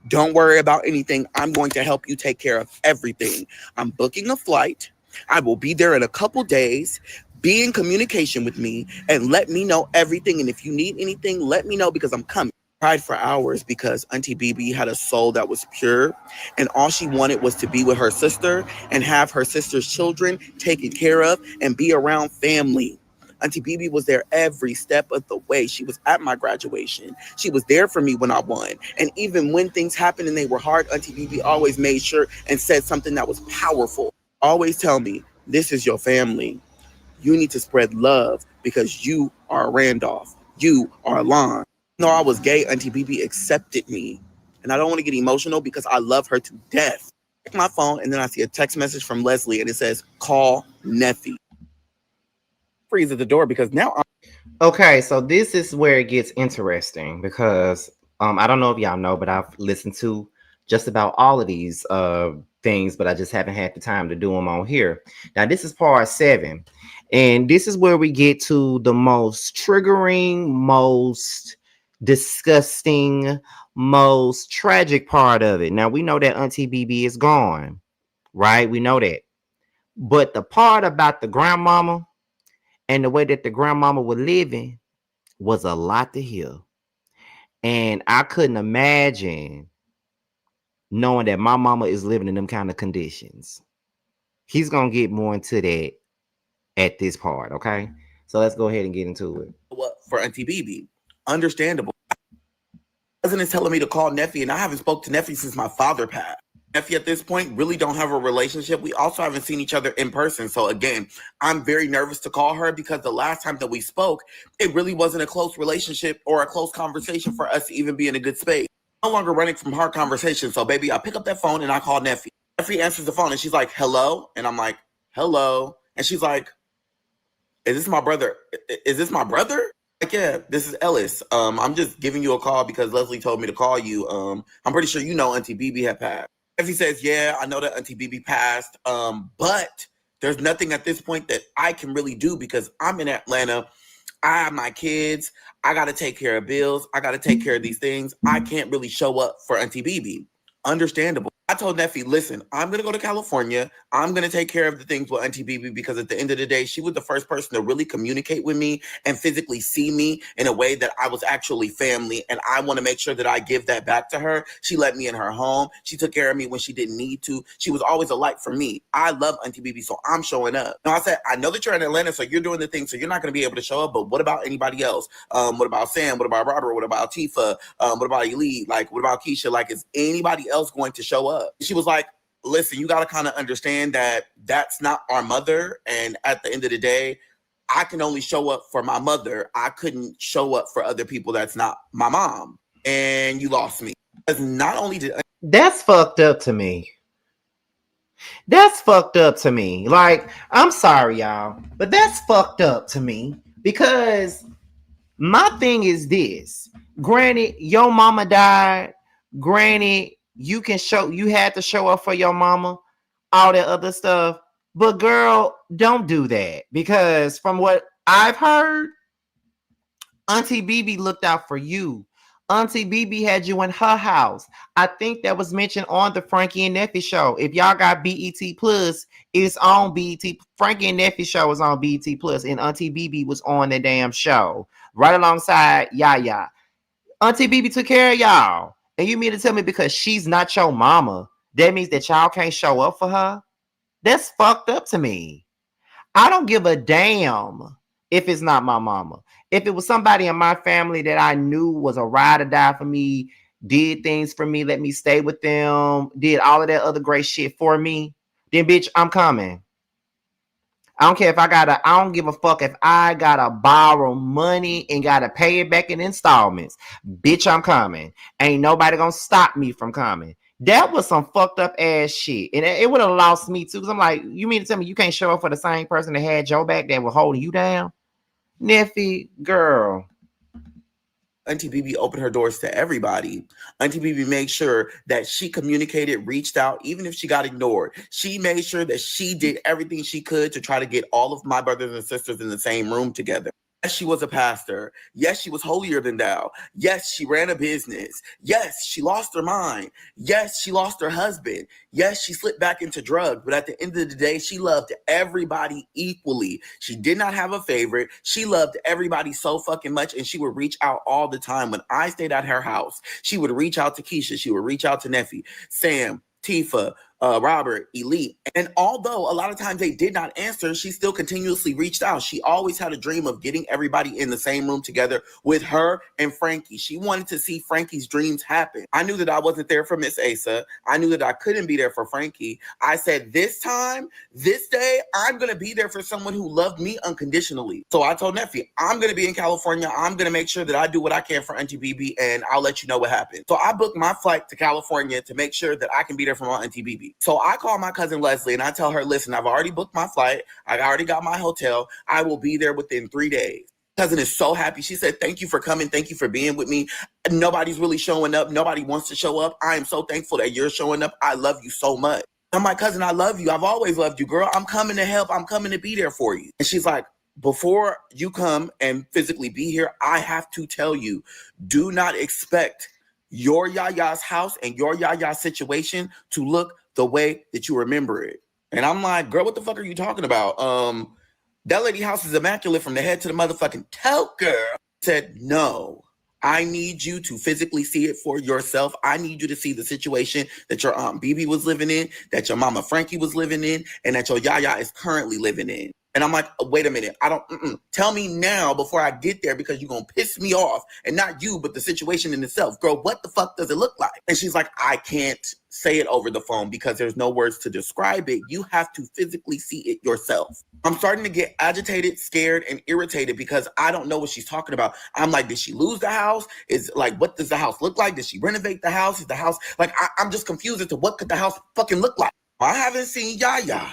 Don't worry about anything. I'm going to help you take care of everything. I'm booking a flight. I will be there in a couple days. Be in communication with me and let me know everything. And if you need anything, let me know because I'm coming. I cried for hours because Auntie BB had a soul that was pure and all she wanted was to be with her sister and have her sister's children taken care of and be around family. Auntie BB was there every step of the way. She was at my graduation. She was there for me when I won. And even when things happened and they were hard, Auntie BB always made sure and said something that was powerful. Always tell me, this is your family. You need to spread love because you are Randolph. You are Lon. No, I was gay. Auntie BB accepted me. And I don't want to get emotional because I love her to death. I check my phone and then I see a text message from Leslie and it says, call Neffy. Freeze at the door because now I'm Okay, so this is where it gets interesting because I don't know if y'all know, but I've listened to just about all of these things, but I just haven't had the time to do them on here. Now, this is part 7, and this is where we get to the most triggering, most disgusting, most tragic part of it. Now, we know that Auntie BB is gone, right? We know that. But the part about the grandmama and the way that the grandmama was living was a lot to hear. And I couldn't imagine knowing that my mama is living in them kind of conditions. He's going to get more into that at this part, okay? So let's go ahead and get into it. for Auntie BB. Understandable. Cousin is telling me to call Neffy, and I haven't spoke to Neffy since my father passed. Neffy at this point really don't have a relationship. We also haven't seen each other in person. So again, I'm very nervous to call her because the last time that we spoke, it really wasn't a close relationship or a close conversation for us to even be in a good space. I'm no longer running from hard conversations. So baby, I pick up that phone and I call Neffy. Neffy answers the phone and she's like, hello? And I'm like, hello? And she's like, is this my brother? Is this my brother? Like, yeah, this is Ellis. I'm just giving you a call because Leslie told me to call you. I'm pretty sure you know Auntie BB had passed. Effie says, yeah, I know that Auntie BB passed. But there's nothing at this point that I can really do because I'm in Atlanta. I have my kids. I got to take care of bills. I got to take care of these things. I can't really show up for Auntie BB. Understandable. I told Neffy, listen, I'm going to go to California. I'm going to take care of the things with Auntie BB because at the end of the day, she was the first person to really communicate with me and physically see me in a way that I was actually family. And I want to make sure that I give that back to her. She let me in her home. She took care of me when she didn't need to. She was always a light for me. I love Auntie BB, so I'm showing up. Now I said, I know that you're in Atlanta, so you're doing the thing, so you're not going to be able to show up. But what about anybody else? What about Sam? What about Robert? What about Tifa? What about Elite? Like, what about Keyshia? Like, is anybody else going to show up? She was like, listen, you got to kind of understand that that's not our mother. And at the end of the day, I can only show up for my mother. I couldn't show up for other people that's not my mom. And you lost me. Because not only did... That's fucked up to me. That's fucked up to me. Like, I'm sorry, y'all, but that's fucked up to me because my thing is this. Granted, your mama died. Granted, you had to show up for your mama, all that other stuff. But girl, don't do that, because from what I've heard, Auntie BB looked out for you. Auntie BB had you in her house. I think that was mentioned on the Frankie and Neffy show. If y'all got BET Plus, it's on BET. Frankie and Neffy show is on BET Plus, and Auntie BB was on the damn show right alongside Yaya. Auntie BB took care of y'all. And you mean to tell me because she's not your mama, that means that y'all can't show up for her? That's fucked up to me. I don't give a damn if it's not my mama. If it was somebody in my family that I knew was a ride or die for me, did things for me, let me stay with them, did all of that other great shit for me, then bitch, I'm coming. I don't care if I don't give a fuck if I gotta borrow money and gotta pay it back in installments. Bitch, I'm coming. Ain't nobody gonna stop me from coming. That was some fucked up ass shit. And it would have lost me too. Cause I'm like, you mean to tell me you can't show up for the same person that had your back that was holding you down? Neffy, girl. Auntie BB opened her doors to everybody. Auntie BB made sure that she communicated, reached out, even if she got ignored. She made sure that she did everything she could to try to get all of my brothers and sisters in the same room together. Yes, she was a pastor. Yes, she was holier than thou. Yes, she ran a business. Yes, she lost her mind. Yes, she lost her husband. Yes, she slipped back into drugs. But at the end of the day, she loved everybody equally. She did not have a favorite. She loved everybody so fucking much. And she would reach out all the time. When I stayed at her house, she would reach out to Keyshia. She would reach out to Neffy, Sam, Tifa, Robert, Elite. And although a lot of times they did not answer, she still continuously reached out. She always had a dream of getting everybody in the same room together with her and Frankie. She wanted to see Frankie's dreams happen. I knew that I wasn't there for Miss Asa. I knew that I couldn't be there for Frankie. I said, this time, this day, I'm going to be there for someone who loved me unconditionally. So I told Neffy, I'm going to be in California. I'm going to make sure that I do what I can for Auntie BB, and I'll let you know what happens. So I booked my flight to California to make sure that I can be there for my Auntie BB. So I call my cousin Leslie and I tell her, listen, I've already booked my flight. I already got my hotel. I will be there within 3 days. Cousin is so happy. She said, thank you for coming. Thank you for being with me. Nobody's really showing up. Nobody wants to show up. I am so thankful that you're showing up. I love you so much. I'm my cousin. I love you. I've always loved you, girl. I'm coming to help. I'm coming to be there for you. And she's like, before you come and physically be here, I have to tell you, do not expect your Yaya's house and your Yaya situation to look the way that you remember it. And I'm like, girl, what the fuck are you talking about? That lady house is immaculate from the head to the motherfucking toe, girl. Said, no, I need you to physically see it for yourself. I need you to see the situation that your Aunt BB was living in, that your Mama Frankie was living in, and that your Yaya is currently living in. And I'm like, wait a minute. Tell me now before I get there, because you're going to piss me off. And not you, but the situation in itself. Girl, what the fuck does it look like? And she's like, I can't say it over the phone because there's no words to describe it. You have to physically see it yourself. I'm starting to get agitated, scared, and irritated because I don't know what she's talking about. I'm like, did she lose the house? What does the house look like? Did she renovate the house? Is the house, I'm just confused as to what could the house fucking look like. I haven't seen Yaya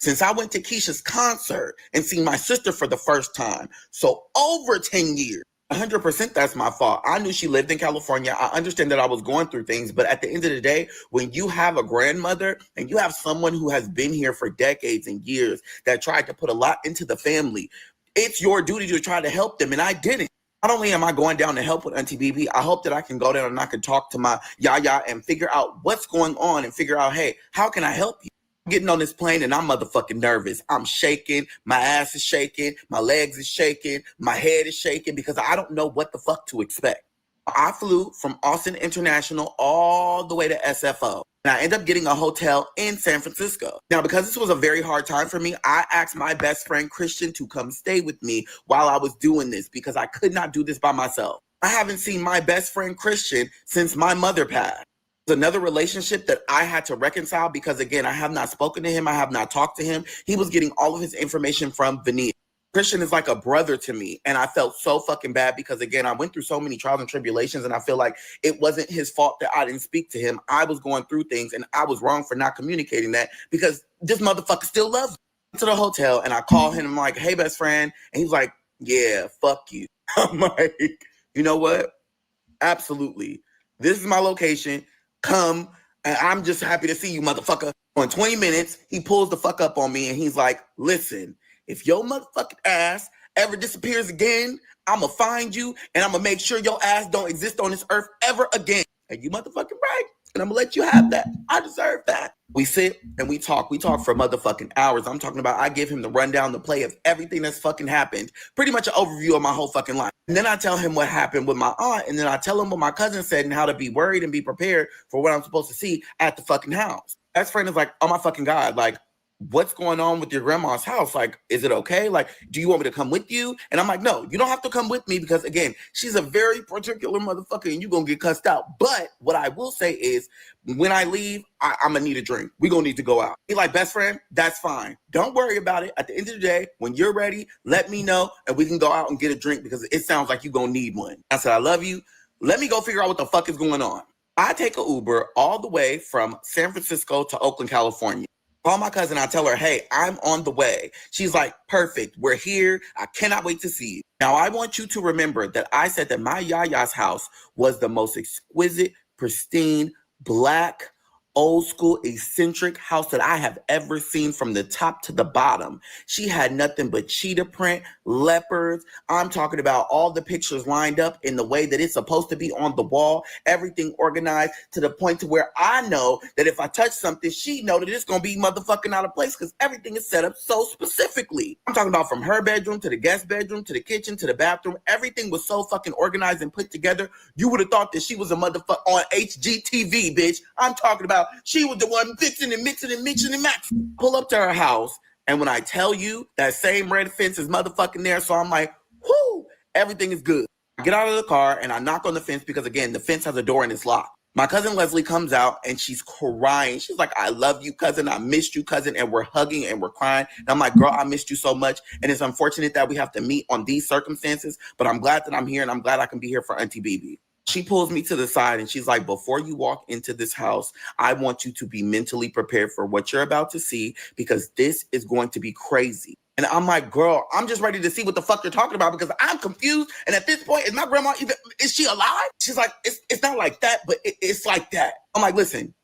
since I went to Keyshia's concert and seen my sister for the first time. So over 10 years. 100% that's my fault. I knew she lived in California. I understand that I was going through things, but at the end of the day, when you have a grandmother and you have someone who has been here for decades and years that tried to put a lot into the family, it's your duty to try to help them, and I didn't. Not only am I going down to help with Auntie BB, I hope that I can go down and I can talk to my Yaya and figure out what's going on and figure out, hey, how can I help you? Getting on this plane and I'm motherfucking nervous. I'm shaking. My ass is shaking. My legs is shaking. My head is shaking because I don't know what the fuck to expect. I flew from Austin International all the way to SFO. And I ended up getting a hotel in San Francisco. Now, because this was a very hard time for me, I asked my best friend Christian to come stay with me while I was doing this because I could not do this by myself. I haven't seen my best friend Christian since my mother passed. Another relationship that I had to reconcile because, again, I have not spoken to him. I have not talked to him. He was getting all of his information from Venetia. Christian is like a brother to me. And I felt so fucking bad because, again, I went through so many trials and tribulations. And I feel like it wasn't his fault that I didn't speak to him. I was going through things and I was wrong for not communicating that because this motherfucker still loves me. I went to the hotel and I called him. I'm like, hey, best friend. And he's like, yeah, fuck you. I'm like, you know what? Absolutely. This is my location. Come, and I'm just happy to see you, motherfucker. In 20 minutes, he pulls the fuck up on me and he's like, listen, if your motherfucking ass ever disappears again, I'm going to find you and I'm going to make sure your ass don't exist on this earth ever again. And you motherfucking right. And I'm going to let you have that. I deserve that. We sit and we talk. We talk for motherfucking hours. I'm talking about I give him the rundown, the play of everything that's fucking happened. Pretty much an overview of my whole fucking life. And then I tell him what happened with my aunt. And then I tell him what my cousin said and how to be worried and be prepared for what I'm supposed to see at the fucking house. Best friend is like, oh my fucking God, like, what's going on with your grandma's house? Like, is it okay? Like, do you want me to come with you? And I'm like, no, you don't have to come with me because, again, she's a very particular motherfucker and you're going to get cussed out. But what I will say is when I leave, I'm going to need a drink. We're going to need to go out. He's like, best friend, that's fine. Don't worry about it. At the end of the day, when you're ready, let me know and we can go out and get a drink because it sounds like you're going to need one. I said, I love you. Let me go figure out what the fuck is going on. I take an Uber all the way from San Francisco to Oakland, California. Call my cousin. I tell her, hey, I'm on the way. She's like, perfect. We're here. I cannot wait to see you. Now, I want you to remember that I said that my Yaya's house was the most exquisite, pristine, black, old school, eccentric house that I have ever seen from the top to the bottom. She had nothing but cheetah print, leopards. I'm talking about all the pictures lined up in the way that it's supposed to be on the wall, everything organized to the point to where I know that if I touch something, she know that it's going to be motherfucking out of place because everything is set up so specifically. I'm talking about from her bedroom to the guest bedroom to the kitchen to the bathroom. Everything was so fucking organized and put together. You would have thought that she was a motherfucker on HGTV, bitch. I'm talking about she was the one fixing and mixing and mixing and matching. Pull up to her house, and when I tell you that same red fence is motherfucking there, so I'm like, whoo, everything is good. I get out of the car, and I knock on the fence because, again, the fence has a door and it's locked. My cousin Leslie comes out, and she's crying. She's like, I love you, cousin. I missed you, cousin. And we're hugging and we're crying. And I'm like, girl, I missed you so much. And it's unfortunate that we have to meet on these circumstances, but I'm glad that I'm here, and I'm glad I can be here for Auntie BB. She pulls me to the side and she's like, before you walk into this house, I want you to be mentally prepared for what you're about to see because this is going to be crazy. And I'm like, girl, I'm just ready to see what the fuck you're talking about because I'm confused. And at this point, is my grandma even, is she alive? She's like, it's not like that, but it's like that. I'm like, listen,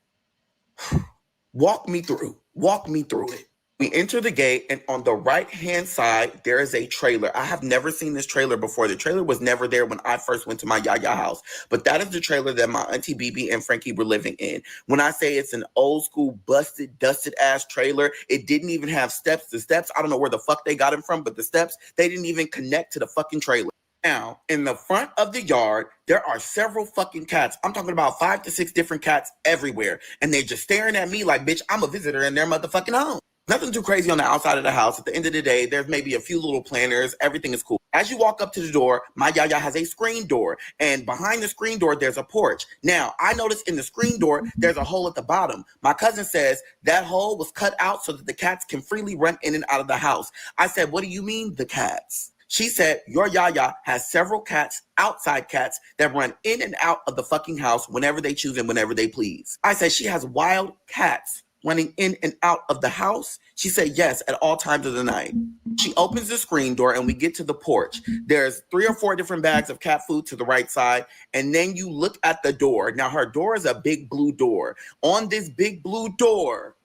walk me through it. We enter the gate, and on the right-hand side, there is a trailer. I have never seen this trailer before. The trailer was never there when I first went to my Yaya house. But that is the trailer that my Auntie BB and Frankie were living in. When I say it's an old-school, busted, dusted-ass trailer, it didn't even have steps. The steps, I don't know where the fuck they got them from, but the steps, they didn't even connect to the fucking trailer. Now, in the front of the yard, there are several fucking cats. I'm talking about 5 to 6 different cats everywhere. And they're just staring at me like, bitch, I'm a visitor in their motherfucking home. Nothing too crazy on the outside of the house. At the end of the day, there's maybe a few little planters. Everything is cool. As you walk up to the door, my Yaya has a screen door. And behind the screen door, there's a porch. Now, I noticed in the screen door, there's a hole at the bottom. My cousin says that hole was cut out so that the cats can freely run in and out of the house. I said, what do you mean, the cats? She said, your Yaya has several cats, outside cats, that run in and out of the fucking house whenever they choose and whenever they please. I said, she has wild cats running in and out of the house? She said yes, at all times of the night. She opens the screen door and we get to the porch. There's 3 or 4 different bags of cat food to the right side. And then you look at the door. Now her door is a big blue door. On this big blue door,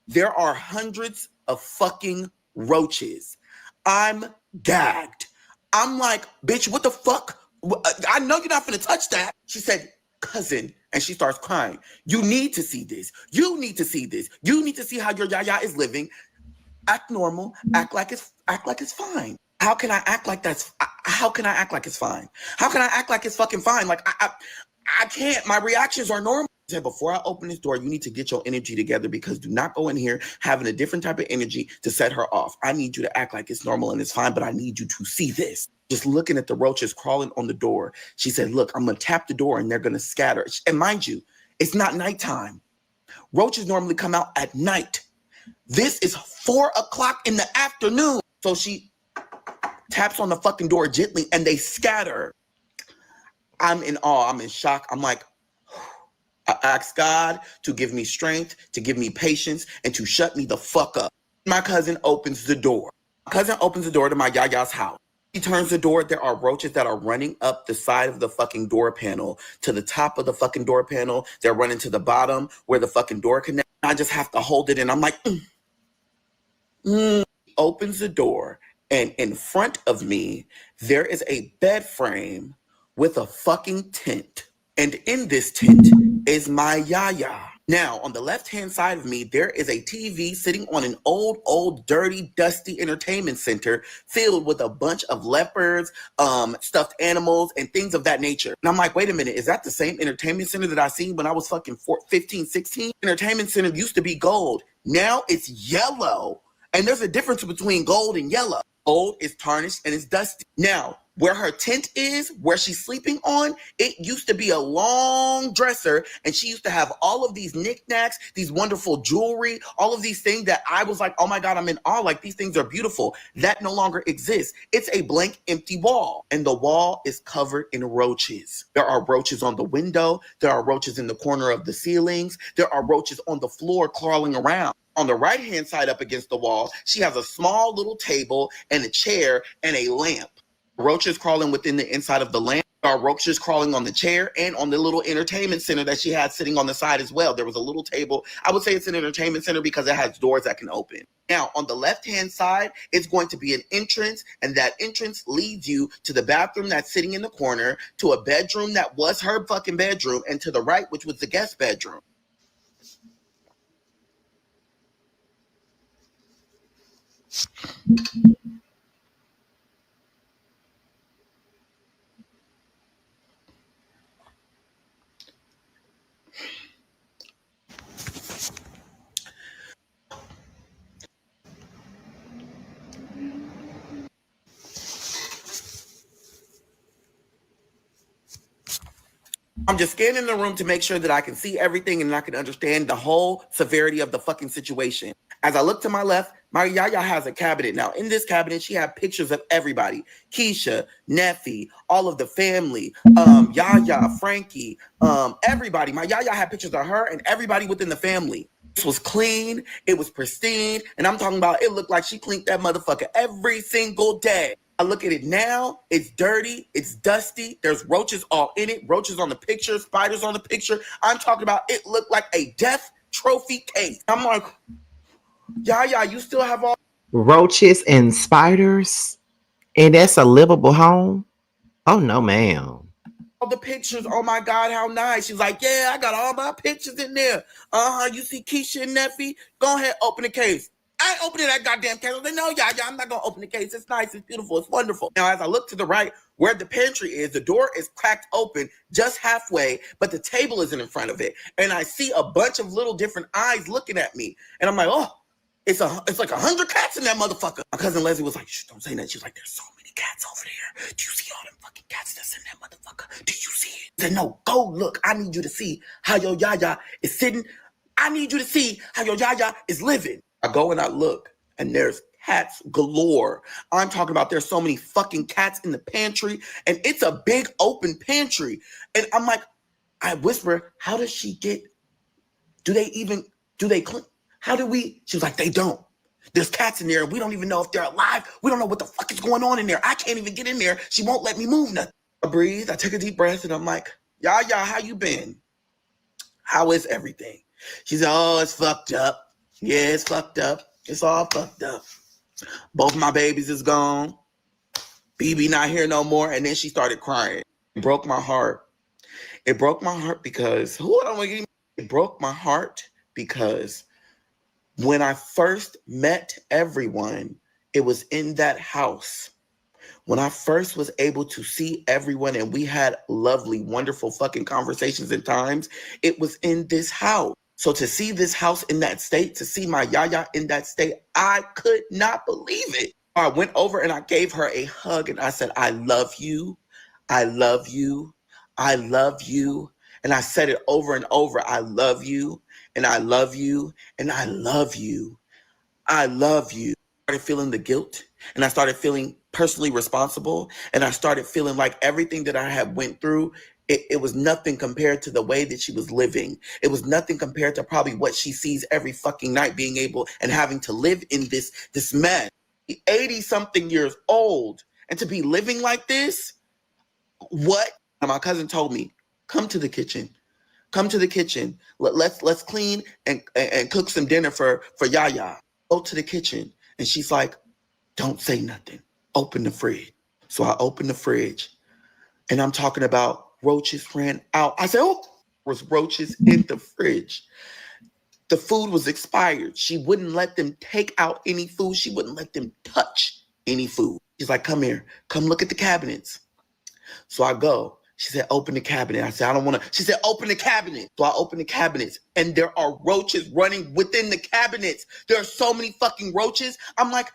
there are hundreds of fucking roaches. I'm gagged. I'm like, bitch, what the fuck? I know you're not finna touch that. She said, cousin, and she starts crying. You need to see this. You need to see this. You need to see how your Yaya is living. Act normal. Act like it's fine. How can I act like that's? How can I act like it's fine? How can I act like it's fucking fine? Like I can't. My reactions are normal. I said, before I open this door, you need to get your energy together because do not go in here having a different type of energy to set her off. I need you to act like it's normal and it's fine, but I need you to see this. Just looking at the roaches crawling on the door. She said, look, I'm going to tap the door and they're going to scatter. And mind you, it's not nighttime. Roaches normally come out at night. This is 4:00 in the afternoon. So she taps on the fucking door gently and they scatter. I'm in awe. I'm in shock. I'm like, I ask God to give me strength, to give me patience, and to shut me the fuck up. My cousin opens the door. My cousin opens the door to my Yaya's house. He turns the door. There are roaches that are running up the side of the fucking door panel to the top of the fucking door panel. They're running to the bottom where the fucking door connects. I just have to hold it, and I'm like, opens the door, and in front of me, there is a bed frame with a fucking tent. And in this tent is my yaya. Now, on the left-hand side of me, there is a TV sitting on an old, dirty, dusty entertainment center filled with a bunch of leopards, stuffed animals, and things of that nature. And I'm like, wait a minute, is that the same entertainment center that I seen when I was fucking 15, 16? Entertainment center used to be gold. Now it's yellow. And there's a difference between gold and yellow. Gold is tarnished and it's dusty. Now, where her tent is, where she's sleeping on, it used to be a long dresser, and she used to have all of these knickknacks, these wonderful jewelry, all of these things that I was like, oh my God, I'm in awe. Like, these things are beautiful. That no longer exists. It's a blank, empty wall, and the wall is covered in roaches. There are roaches on the window. There are roaches in the corner of the ceilings. There are roaches on the floor crawling around. On the right-hand side up against the wall, she has a small little table and a chair and a lamp. Roaches crawling within the inside of the lamp. There are roaches crawling on the chair and on the little entertainment center that she had sitting on the side as well. There was a little table. I would say it's an entertainment center because it has doors that can open. Now, on the left-hand side, it's going to be an entrance, and that entrance leads you to the bathroom that's sitting in the corner, to a bedroom that was her fucking bedroom, and to the right, which was the guest bedroom. I'm just scanning the room to make sure that I can see everything and I can understand the whole severity of the fucking situation. As I look to my left, my yaya has a cabinet. Now, in this cabinet, she had pictures of everybody. Keyshia, Neffy, all of the family, Yaya, Frankie, everybody. My yaya had pictures of her and everybody within the family. This was clean. It was pristine. And I'm talking about, it looked like she cleaned that motherfucker every single day. I look at it now, it's dirty, it's dusty, there's roaches all in it, roaches on the picture, spiders on the picture. I'm talking about, it looked like a death trophy case. I'm like, Yaya, you still have all Roaches and spiders? And that's a livable home? Oh, no, ma'am. the pictures. Oh my God, how nice. She's like, yeah, I got all my pictures in there. You see Keyshia and Neffy? Go ahead, open the case. I ain't opening that goddamn case. I was like, no, yeah, I'm not gonna open the case. It's nice, it's beautiful, it's wonderful. Now, as I look to the right, where the pantry is, the door is cracked open just halfway, but the table isn't in front of it. And I see a bunch of little different eyes looking at me. And I'm like, oh, it's like 100 cats in that motherfucker. My cousin Leslie was like, shh, don't say that. She was like, there's so many cats over there. Do you see all them fucking cats that's in that motherfucker? Do you see it? I said, no, go look. I need you to see how your yaya is sitting. I need you to see how your yaya is living. I go and I look, and there's cats galore. I'm talking about there's so many fucking cats in the pantry, and it's a big open pantry. And I'm like, I whisper, how does she get, do they clean? How do we? She was like, they don't. There's cats in there, and we don't even know if they're alive. We don't know what the fuck is going on in there. I can't even get in there. She won't let me move nothing. I breathe, I take a deep breath, and I'm like, Yaya, how you been? How is everything? She said, oh, it's fucked up. Yeah, it's fucked up. It's all fucked up. Both my babies is gone. BB not here no more. And then she started crying. It broke my heart. It broke my heart because it broke my heart because when I first met everyone, it was in that house. When I first was able to see everyone and we had lovely, wonderful fucking conversations and times, it was in this house. So to see this house in that state, to see my yaya in that state, I could not believe it. I went over and I gave her a hug and I said, I love you. I love you. I love you. And I said it over and over. I love you. And I love you. And I love you. I love you. I started feeling the guilt and I started feeling personally responsible. And I started feeling like everything that I had went through, it was nothing compared to the way that she was living. It was nothing compared to probably what she sees every fucking night, being able and having to live in this mess. 80 something years old and to be living like this. What? And my cousin told me, come to the kitchen. Come to the kitchen. Let's clean and cook some dinner for Yaya. Go to the kitchen. And she's like, don't say nothing. Open the fridge. So I opened the fridge and I'm talking about roaches ran out. I said, oh, there was roaches in the fridge. The food was expired. She wouldn't let them take out any food. She wouldn't let them touch any food. She's like, come here. Come look at the cabinets. So I go. She said, open the cabinet. I said, I don't want to. She said, open the cabinet. So I open the cabinets and there are roaches running within the cabinets. There are so many fucking roaches. I'm like,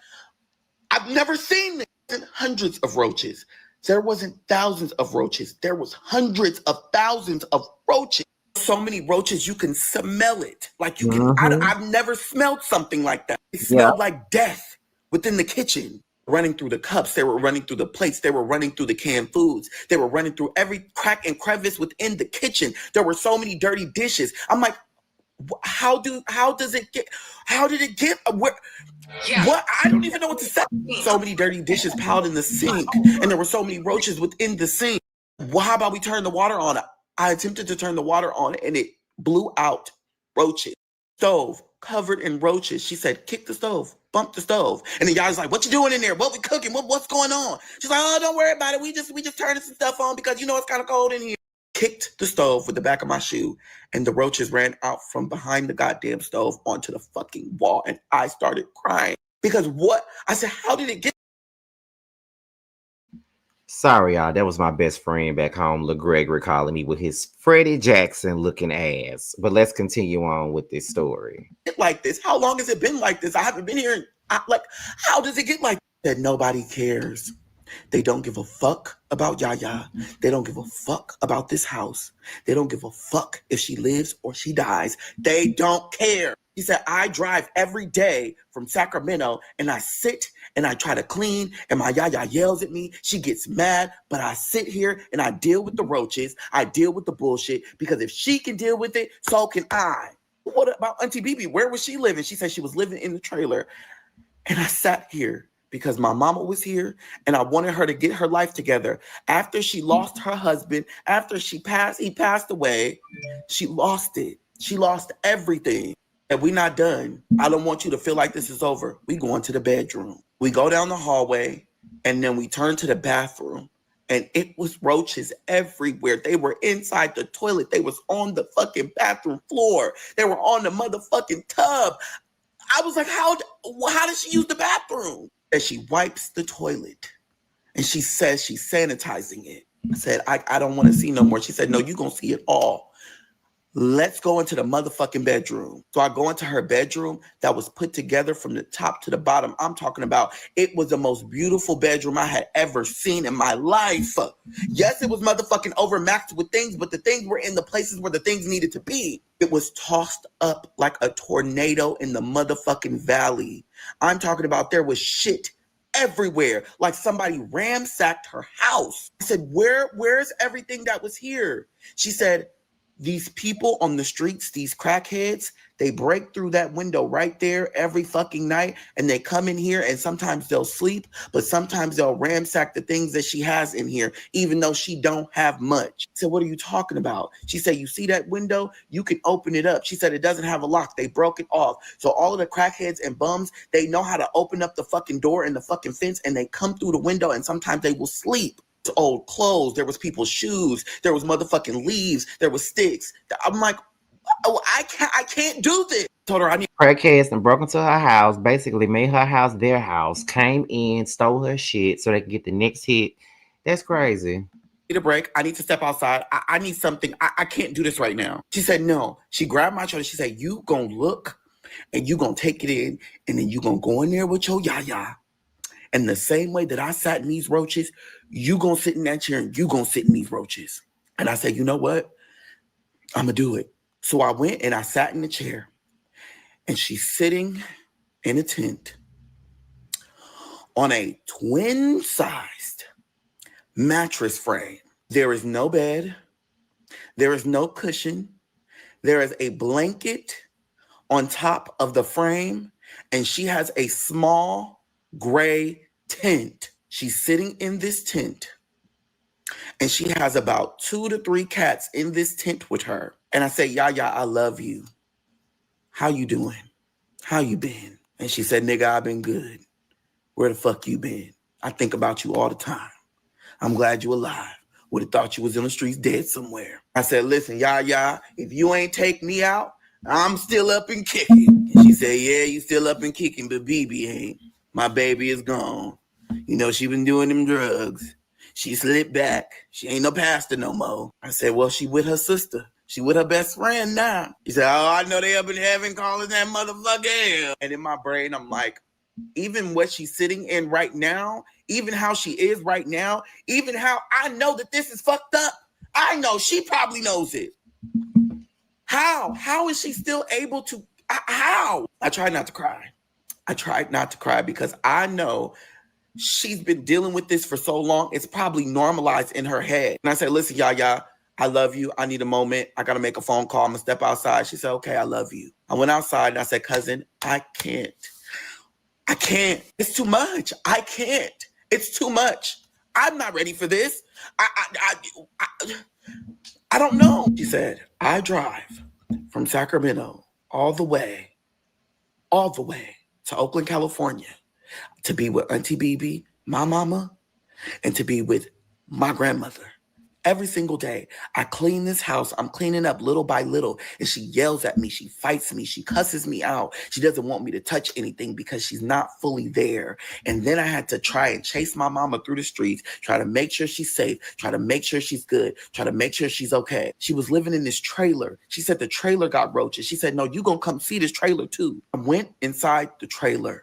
I've never seen this. Hundreds of roaches. There wasn't thousands of roaches. There was hundreds of thousands of roaches. So many roaches, you can smell it. Like you can, I've never smelled something like that. It smelled like death within the kitchen. Running through the cups, they were running through the plates, they were running through the canned foods, they were running through every crack and crevice within the kitchen. There were so many dirty dishes. I'm like, how did it get where? Yeah. What? I don't even know what to say. So many dirty dishes piled in the sink, and there were so many roaches within the sink. Well, how about we turn the water on? I attempted to turn the water on, and it blew out roaches. Stove covered in roaches. She said, kick the stove, bump the stove. And the guy's like, what you doing in there? What we cooking? What's going on? She's like, oh, don't worry about it. We just turning some stuff on because you know it's kind of cold in here. Kicked the stove with the back of my shoe, and the roaches ran out from behind the goddamn stove onto the fucking wall, and I started crying. Because what? I said, how did it get? Sorry, y'all. That was my best friend back home, Lil Gregory, calling me with his Freddie Jackson looking ass. But let's continue on with this story. Like this? How long has it been like this? I haven't been here. How does it get like that? Nobody cares. They don't give a fuck about Yaya. They don't give a fuck about this house. They don't give a fuck if she lives or she dies. They don't care. He said, I drive every day from Sacramento and I sit and I try to clean and my Yaya yells at me. She gets mad, but I sit here and I deal with the roaches. I deal with the bullshit because if she can deal with it, so can I. What about Auntie Bibi? Where was she living? She said she was living in the trailer. And I sat here because my mama was here and I wanted her to get her life together. After she lost her husband, after he passed away, she lost it. She lost everything. And we're not done. I don't want you to feel like this is over. We go into the bedroom. We go down the hallway and then we turn to the bathroom and it was roaches everywhere. They were inside the toilet. They was on the fucking bathroom floor. They were on the motherfucking tub. I was like, how does she use the bathroom? And she wipes the toilet and she says she's sanitizing it. I said, I don't want to see no more. She said, no, you're going to see it all. Let's go into the motherfucking bedroom. So I go into her bedroom that was put together from the top to the bottom. I'm talking about it was the most beautiful bedroom I had ever seen in my life. Yes, it was motherfucking overmaxed with things, but the things were in the places where the things needed to be. It was tossed up like a tornado in the motherfucking valley. I'm talking about there was shit everywhere, like somebody ransacked her house. I said, where's everything that was here? She said, these people on the streets, these crackheads, they break through that window right there every fucking night and they come in here and sometimes they'll sleep, but sometimes they'll ransack the things that she has in here, even though she don't have much. I said, what are you talking about? She said, you see that window? You can open it up. She said, it doesn't have a lock. They broke it off. So all of the crackheads and bums, they know how to open up the fucking door and the fucking fence and they come through the window and sometimes they will sleep. Old clothes, there was people's shoes, there was motherfucking leaves, there was sticks. I'm like, oh, I can't do this. Told her I need crackheads and broke into her house, basically made her house their house, came in, stole her shit so they could get the next hit. That's crazy. a break. I need to step outside. I need something. I can't do this right now. She said no. She grabbed my shoulder. She said, you gonna look and you gonna take it in and then you gonna go in there with your Yaya. And the same way that I sat in these roaches, you gonna sit in that chair and you gonna sit in these roaches. And I said, you know what? I'm gonna do it. So I went and I sat in the chair and she's sitting in a tent on a twin-sized mattress frame. There is no bed. There is no cushion. There is a blanket on top of the frame and she has a small gray tent. She's sitting in this tent And she has about 2 to 3 cats in this tent with her. And I say, Yaya, I love you. How you doing? How you been? And she said, nigga, I've been good. Where the fuck you been? I think about you all the time. I'm glad you alive. Would have thought you was in the streets dead somewhere. I said, listen, Yaya, if you ain't take me out, I'm still up and kicking. And she said, yeah, you still up and kicking, but BB ain't. My baby is gone. You know, she been doing them drugs. She slipped back. She ain't no pastor no more. I said, well, she with her sister. She with her best friend now. He said, oh, I know they up in heaven calling that motherfucker hell. And in my brain, I'm like, even what she's sitting in right now, even how she is right now, even how I know that this is fucked up. I know she probably knows it. How is she still able to, how? I tried not to cry. I tried not to cry because I know she's been dealing with this for so long. It's probably normalized in her head. And I said, listen, Yaya, I love you. I need a moment. I got to make a phone call. I'm going to step outside. She said, okay, I love you. I went outside and I said, cousin, I can't. It's too much. I can't. It's too much. I'm not ready for this. I don't know. She said, I drive from Sacramento all the way to Oakland, California to be with Auntie BB, my mama, and to be with my grandmother. Every single day, I clean this house. I'm cleaning up little by little. And she yells at me. She fights me. She cusses me out. She doesn't want me to touch anything because she's not fully there. And then I had to try and chase my mama through the streets, try to make sure she's safe, try to make sure she's good, try to make sure she's okay. She was living in this trailer. She said the trailer got roaches. She said, no, you gonna come see this trailer too. I went inside the trailer.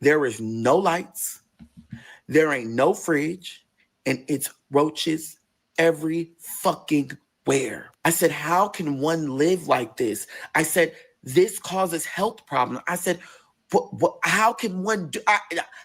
There is no lights. There ain't no fridge. And it's roaches every fucking where. I said, how can one live like this? I said, this causes health problems. I said, how can one do,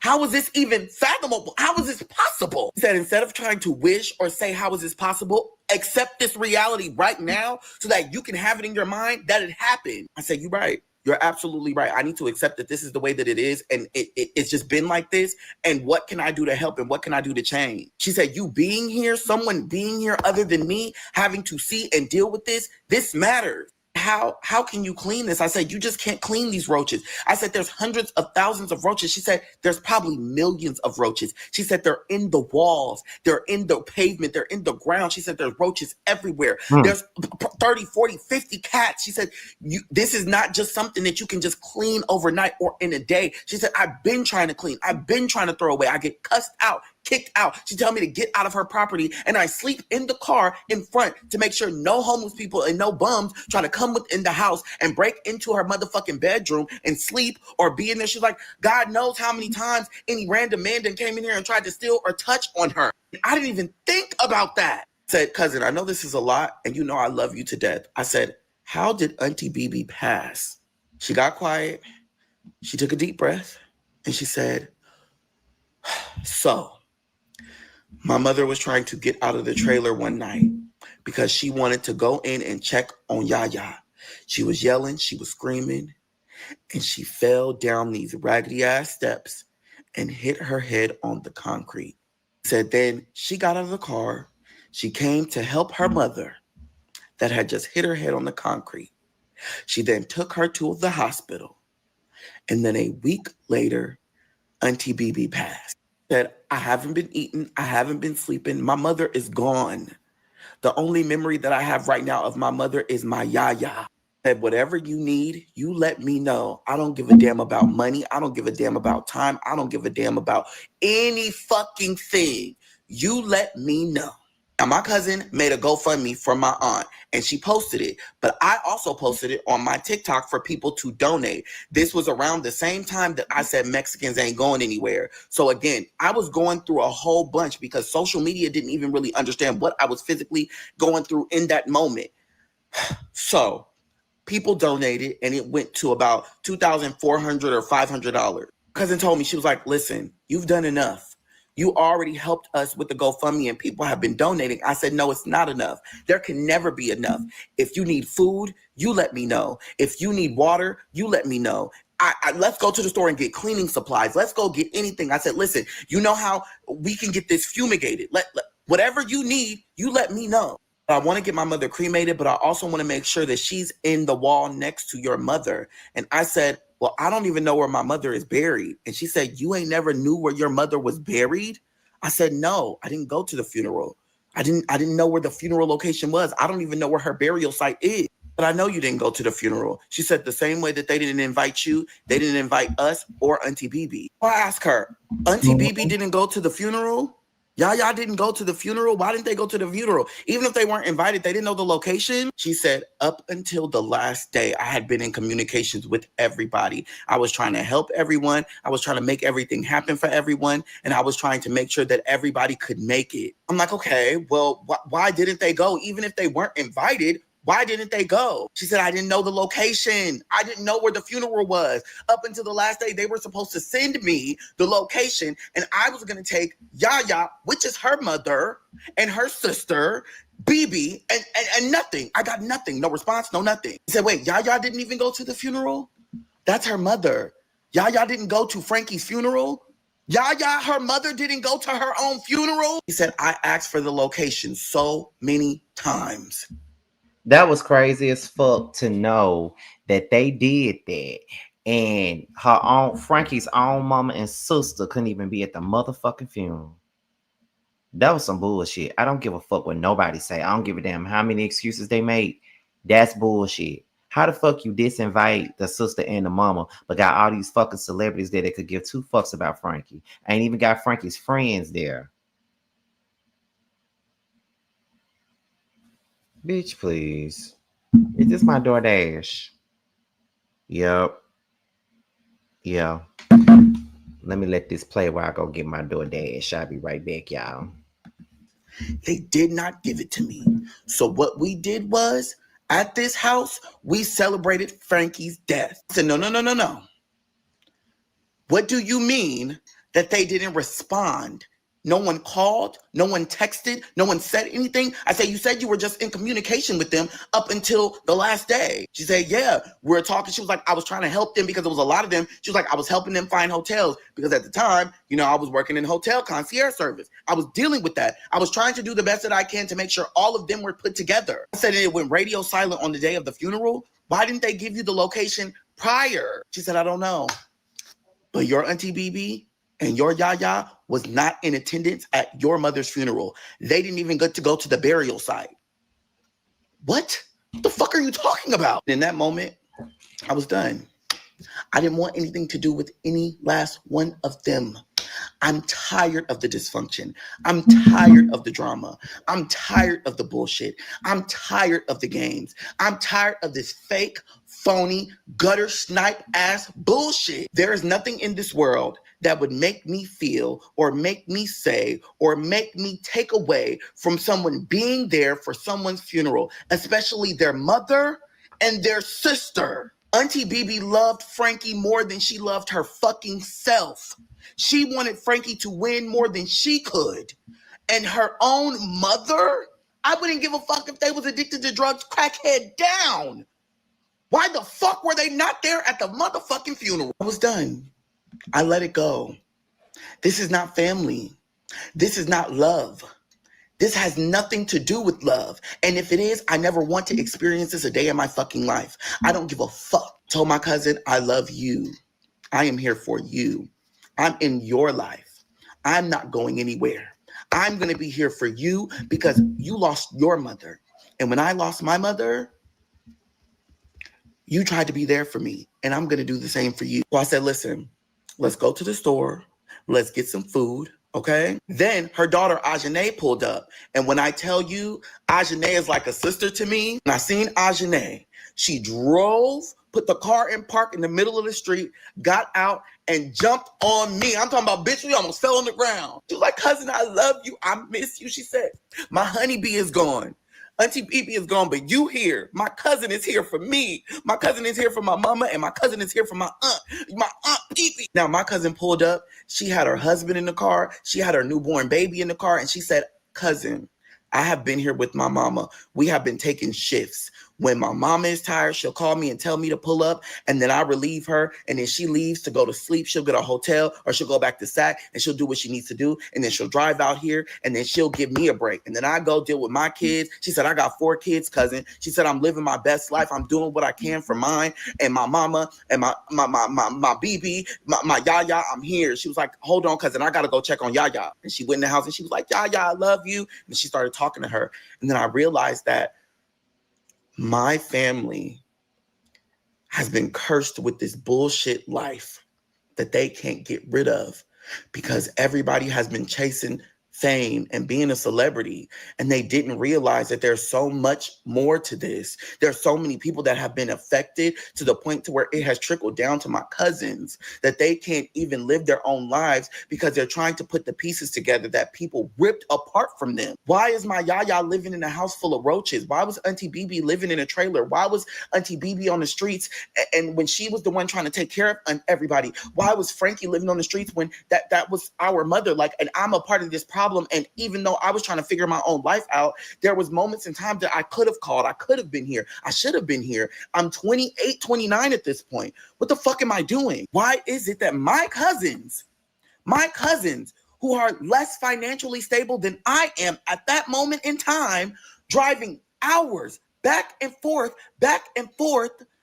how is this even fathomable? How is this possible? He said, instead of trying to wish or say, how is this possible? Accept this reality right now so that you can have it in your mind that it happened. I said, you're right. You're absolutely right. I need to accept that this is the way that it is. And it's just been like this. And what can I do to help? And what can I do to change? She said, you being here, someone being here other than me, having to see and deal with this matters. How can you clean this? I said, you just can't clean these roaches. I said, there's hundreds of thousands of roaches. She said, there's probably millions of roaches. She said, they're in the walls. They're in the pavement. They're in the ground. She said, there's roaches everywhere. There's 30, 40, 50 cats. She said, this is not just something that you can just clean overnight or in a day. She said, I've been trying to clean. I've been trying to throw away. I get cussed out, kicked out. She told me to get out of her property, and I sleep in the car in front to make sure no homeless people and no bums try to come within the house and break into her motherfucking bedroom and sleep or be in there. She's like, God knows how many times any random man done came in here and tried to steal or touch on her. I didn't even think about that. I said, cousin, I know this is a lot, and you know I love you to death. I said, how did Auntie BB pass? She got quiet. She took a deep breath, and she said, so my mother was trying to get out of the trailer one night because she wanted to go in and check on Yaya. She was yelling, she was screaming, and she fell down these raggedy ass steps and hit her head on the concrete. Said then she got out of the car. She came to help her mother that had just hit her head on the concrete. She then took her to the hospital. And then a week later, Auntie BB passed. Said, I haven't been eating. I haven't been sleeping. My mother is gone. The only memory that I have right now of my mother is my Yaya. Said, whatever you need, you let me know. I don't give a damn about money. I don't give a damn about time. I don't give a damn about any fucking thing. You let me know. Now, my cousin made a GoFundMe for my aunt, and she posted it. But I also posted it on my TikTok for people to donate. This was around the same time that I said Mexicans ain't going anywhere. So again, I was going through a whole bunch because social media didn't even really understand what I was physically going through in that moment. So people donated, and it went to about $2,400 or $500. Cousin told me, she was like, listen, you've done enough. You already helped us with the GoFundMe and people have been donating. I said, no, it's not enough. There can never be enough. If you need food, you let me know. If you need water, you let me know. Let's go to the store and get cleaning supplies. Let's go get anything. I said, listen, you know how we can get this fumigated. Whatever you need, you let me know. I want to get my mother cremated, but I also want to make sure that she's in the wall next to your mother. And I said, well, I don't even know where my mother is buried. And she said, you ain't never knew where your mother was buried? I said, no, I didn't go to the funeral. I didn't know where the funeral location was. I don't even know where her burial site is. But I know you didn't go to the funeral. She said the same way that they didn't invite you, they didn't invite us or Auntie BB. I asked her, Auntie BB didn't go to the funeral? Y'all didn't go to the funeral? Why didn't they go to the funeral? Even if they weren't invited, they didn't know the location? She said, up until the last day, I had been in communications with everybody. I was trying to help everyone. I was trying to make everything happen for everyone. And I was trying to make sure that everybody could make it. I'm like, okay, well, why didn't they go? Even if they weren't invited, why didn't they go? She said, I didn't know the location. I didn't know where the funeral was. Up until the last day, they were supposed to send me the location, and I was going to take Yaya, which is her mother, and her sister, BB, and nothing. I got nothing. No response, no nothing. He said, wait, Yaya didn't even go to the funeral? That's her mother. Yaya didn't go to Frankie's funeral? Yaya, her mother didn't go to her own funeral? He said, I asked for the location so many times. That was crazy as fuck to know that they did that. And her own, Frankie's own mama and sister couldn't even be at the motherfucking funeral. That was some bullshit. I don't give a fuck what nobody say. I don't give a damn how many excuses they made. That's bullshit. How the fuck you disinvite the sister and the mama, but got all these fucking celebrities there that could give two fucks about Frankie? I ain't even got Frankie's friends there. Bitch, please. Is this my DoorDash? Yep. Yeah. Let me let this play while I go get my DoorDash. I'll be right back, y'all. They did not give it to me. So what we did was, at this house, we celebrated Frankie's death. I said, no. What do you mean that they didn't respond? No one called, no one texted, no one said anything. I said, you said you were just in communication with them up until the last day. She said, yeah, we're talking. She was like, I was trying to help them because there was a lot of them. She was like, I was helping them find hotels because at the time, I was working in hotel concierge service. I was dealing with that. I was trying to do the best that I can to make sure all of them were put together. I said it went radio silent on the day of the funeral. Why didn't they give you the location prior? She said, I don't know. But your Auntie BB and your Yaya was not in attendance at your mother's funeral. They didn't even get to go to the burial site. What the fuck are you talking about? In that moment, I was done. I didn't want anything to do with any last one of them. I'm tired of the dysfunction. I'm tired of the drama. I'm tired of the bullshit. I'm tired of the games. I'm tired of this fake, phony, gutter snipe ass bullshit. There is nothing in this world that would make me feel or make me say or make me take away from someone being there for someone's funeral, especially their mother and their sister. Auntie BB loved Frankie more than she loved her fucking self. She wanted Frankie to win more than she could. And her own mother? I wouldn't give a fuck if they was addicted to drugs, crackhead down. Why the fuck were they not there at the motherfucking funeral? I was done. I let it go. This is not family. This is not love. This has nothing to do with love. And if it is, I never want to experience this a day in my fucking life. I don't give a fuck. Told my cousin, I love you. I am here for you. I'm in your life. I'm not going anywhere. I'm going to be here for you because you lost your mother. And when I lost my mother, you tried to be there for me. And I'm going to do the same for you. So I said, listen, let's go to the store. Let's get some food. Okay. Then her daughter, Ajane, pulled up. And when I tell you, Ajane is like a sister to me. And I seen Ajane. She drove, put the car in park in the middle of the street, got out and jumped on me. I'm talking about, bitch, we almost fell on the ground. She was like, cousin, I love you. I miss you. She said, my honeybee is gone. Auntie BB is gone, but you here. My cousin is here for me. My cousin is here for my mama, and my cousin is here for my aunt BB. Now, my cousin pulled up. She had her husband in the car. She had her newborn baby in the car, and she said, cousin, I have been here with my mama. We have been taking shifts. When my mama is tired, she'll call me and tell me to pull up, and then I relieve her, and then she leaves to go to sleep. She'll get a hotel, or she'll go back to SAC, and she'll do what she needs to do, and then she'll drive out here, and then she'll give me a break, and then I go deal with my kids. She said, I got 4 kids, cousin. She said, I'm living my best life. I'm doing what I can for mine and my mama and my BB, my Yaya. I'm here. She was like, hold on, cousin, I gotta go check on Yaya. And she went in the house, and she was like, Yaya, I love you. And she started talking to her, and then I realized that my family has been cursed with this bullshit life that they can't get rid of because everybody has been chasing fame and being a celebrity, and they didn't realize that there's so much more to this. There's so many people that have been affected to the point to where it has trickled down to my cousins that they can't even live their own lives because they're trying to put the pieces together that people ripped apart from them. Why is my Yaya living in a house full of roaches? Why was Auntie BB living in a trailer? Why was Auntie BB on the streets? And when she was the one trying to take care of everybody, why was Frankie living on the streets when that was our mother? Like, and I'm a part of this problem. And even though I was trying to figure my own life out, there was moments in time that I could have called. I could have been here. I should have been here. I'm 28, 29 at this point. What the fuck am I doing? Why is it that my cousins who are less financially stable than I am at that moment in time, driving hours back and forth,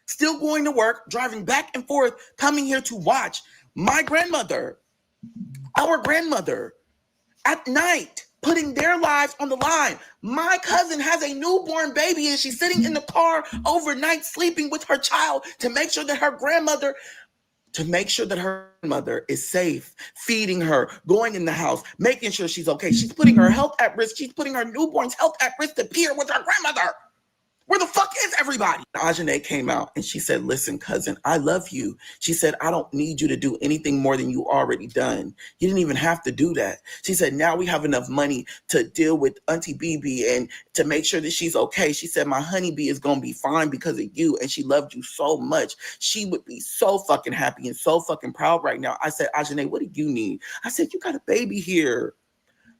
still going to work, driving back and forth, coming here to watch my grandmother, our grandmother, at night, putting their lives on the line. My cousin has a newborn baby, and she's sitting in the car overnight sleeping with her child to make sure that her grandmother is safe, feeding her, going in the house, making sure she's okay. She's putting her health at risk. She's putting her newborn's health at risk to peer with her grandmother. Where the fuck is everybody? Ajane came out and she said, listen, cousin, I love you. She said, I don't need you to do anything more than you already done. You didn't even have to do that. She said, now we have enough money to deal with Auntie BB and to make sure that she's okay. She said, my honeybee is going to be fine because of you. And she loved you so much. She would be so fucking happy and so fucking proud right now. I said, Ajane, what do you need? I said, you got a baby here.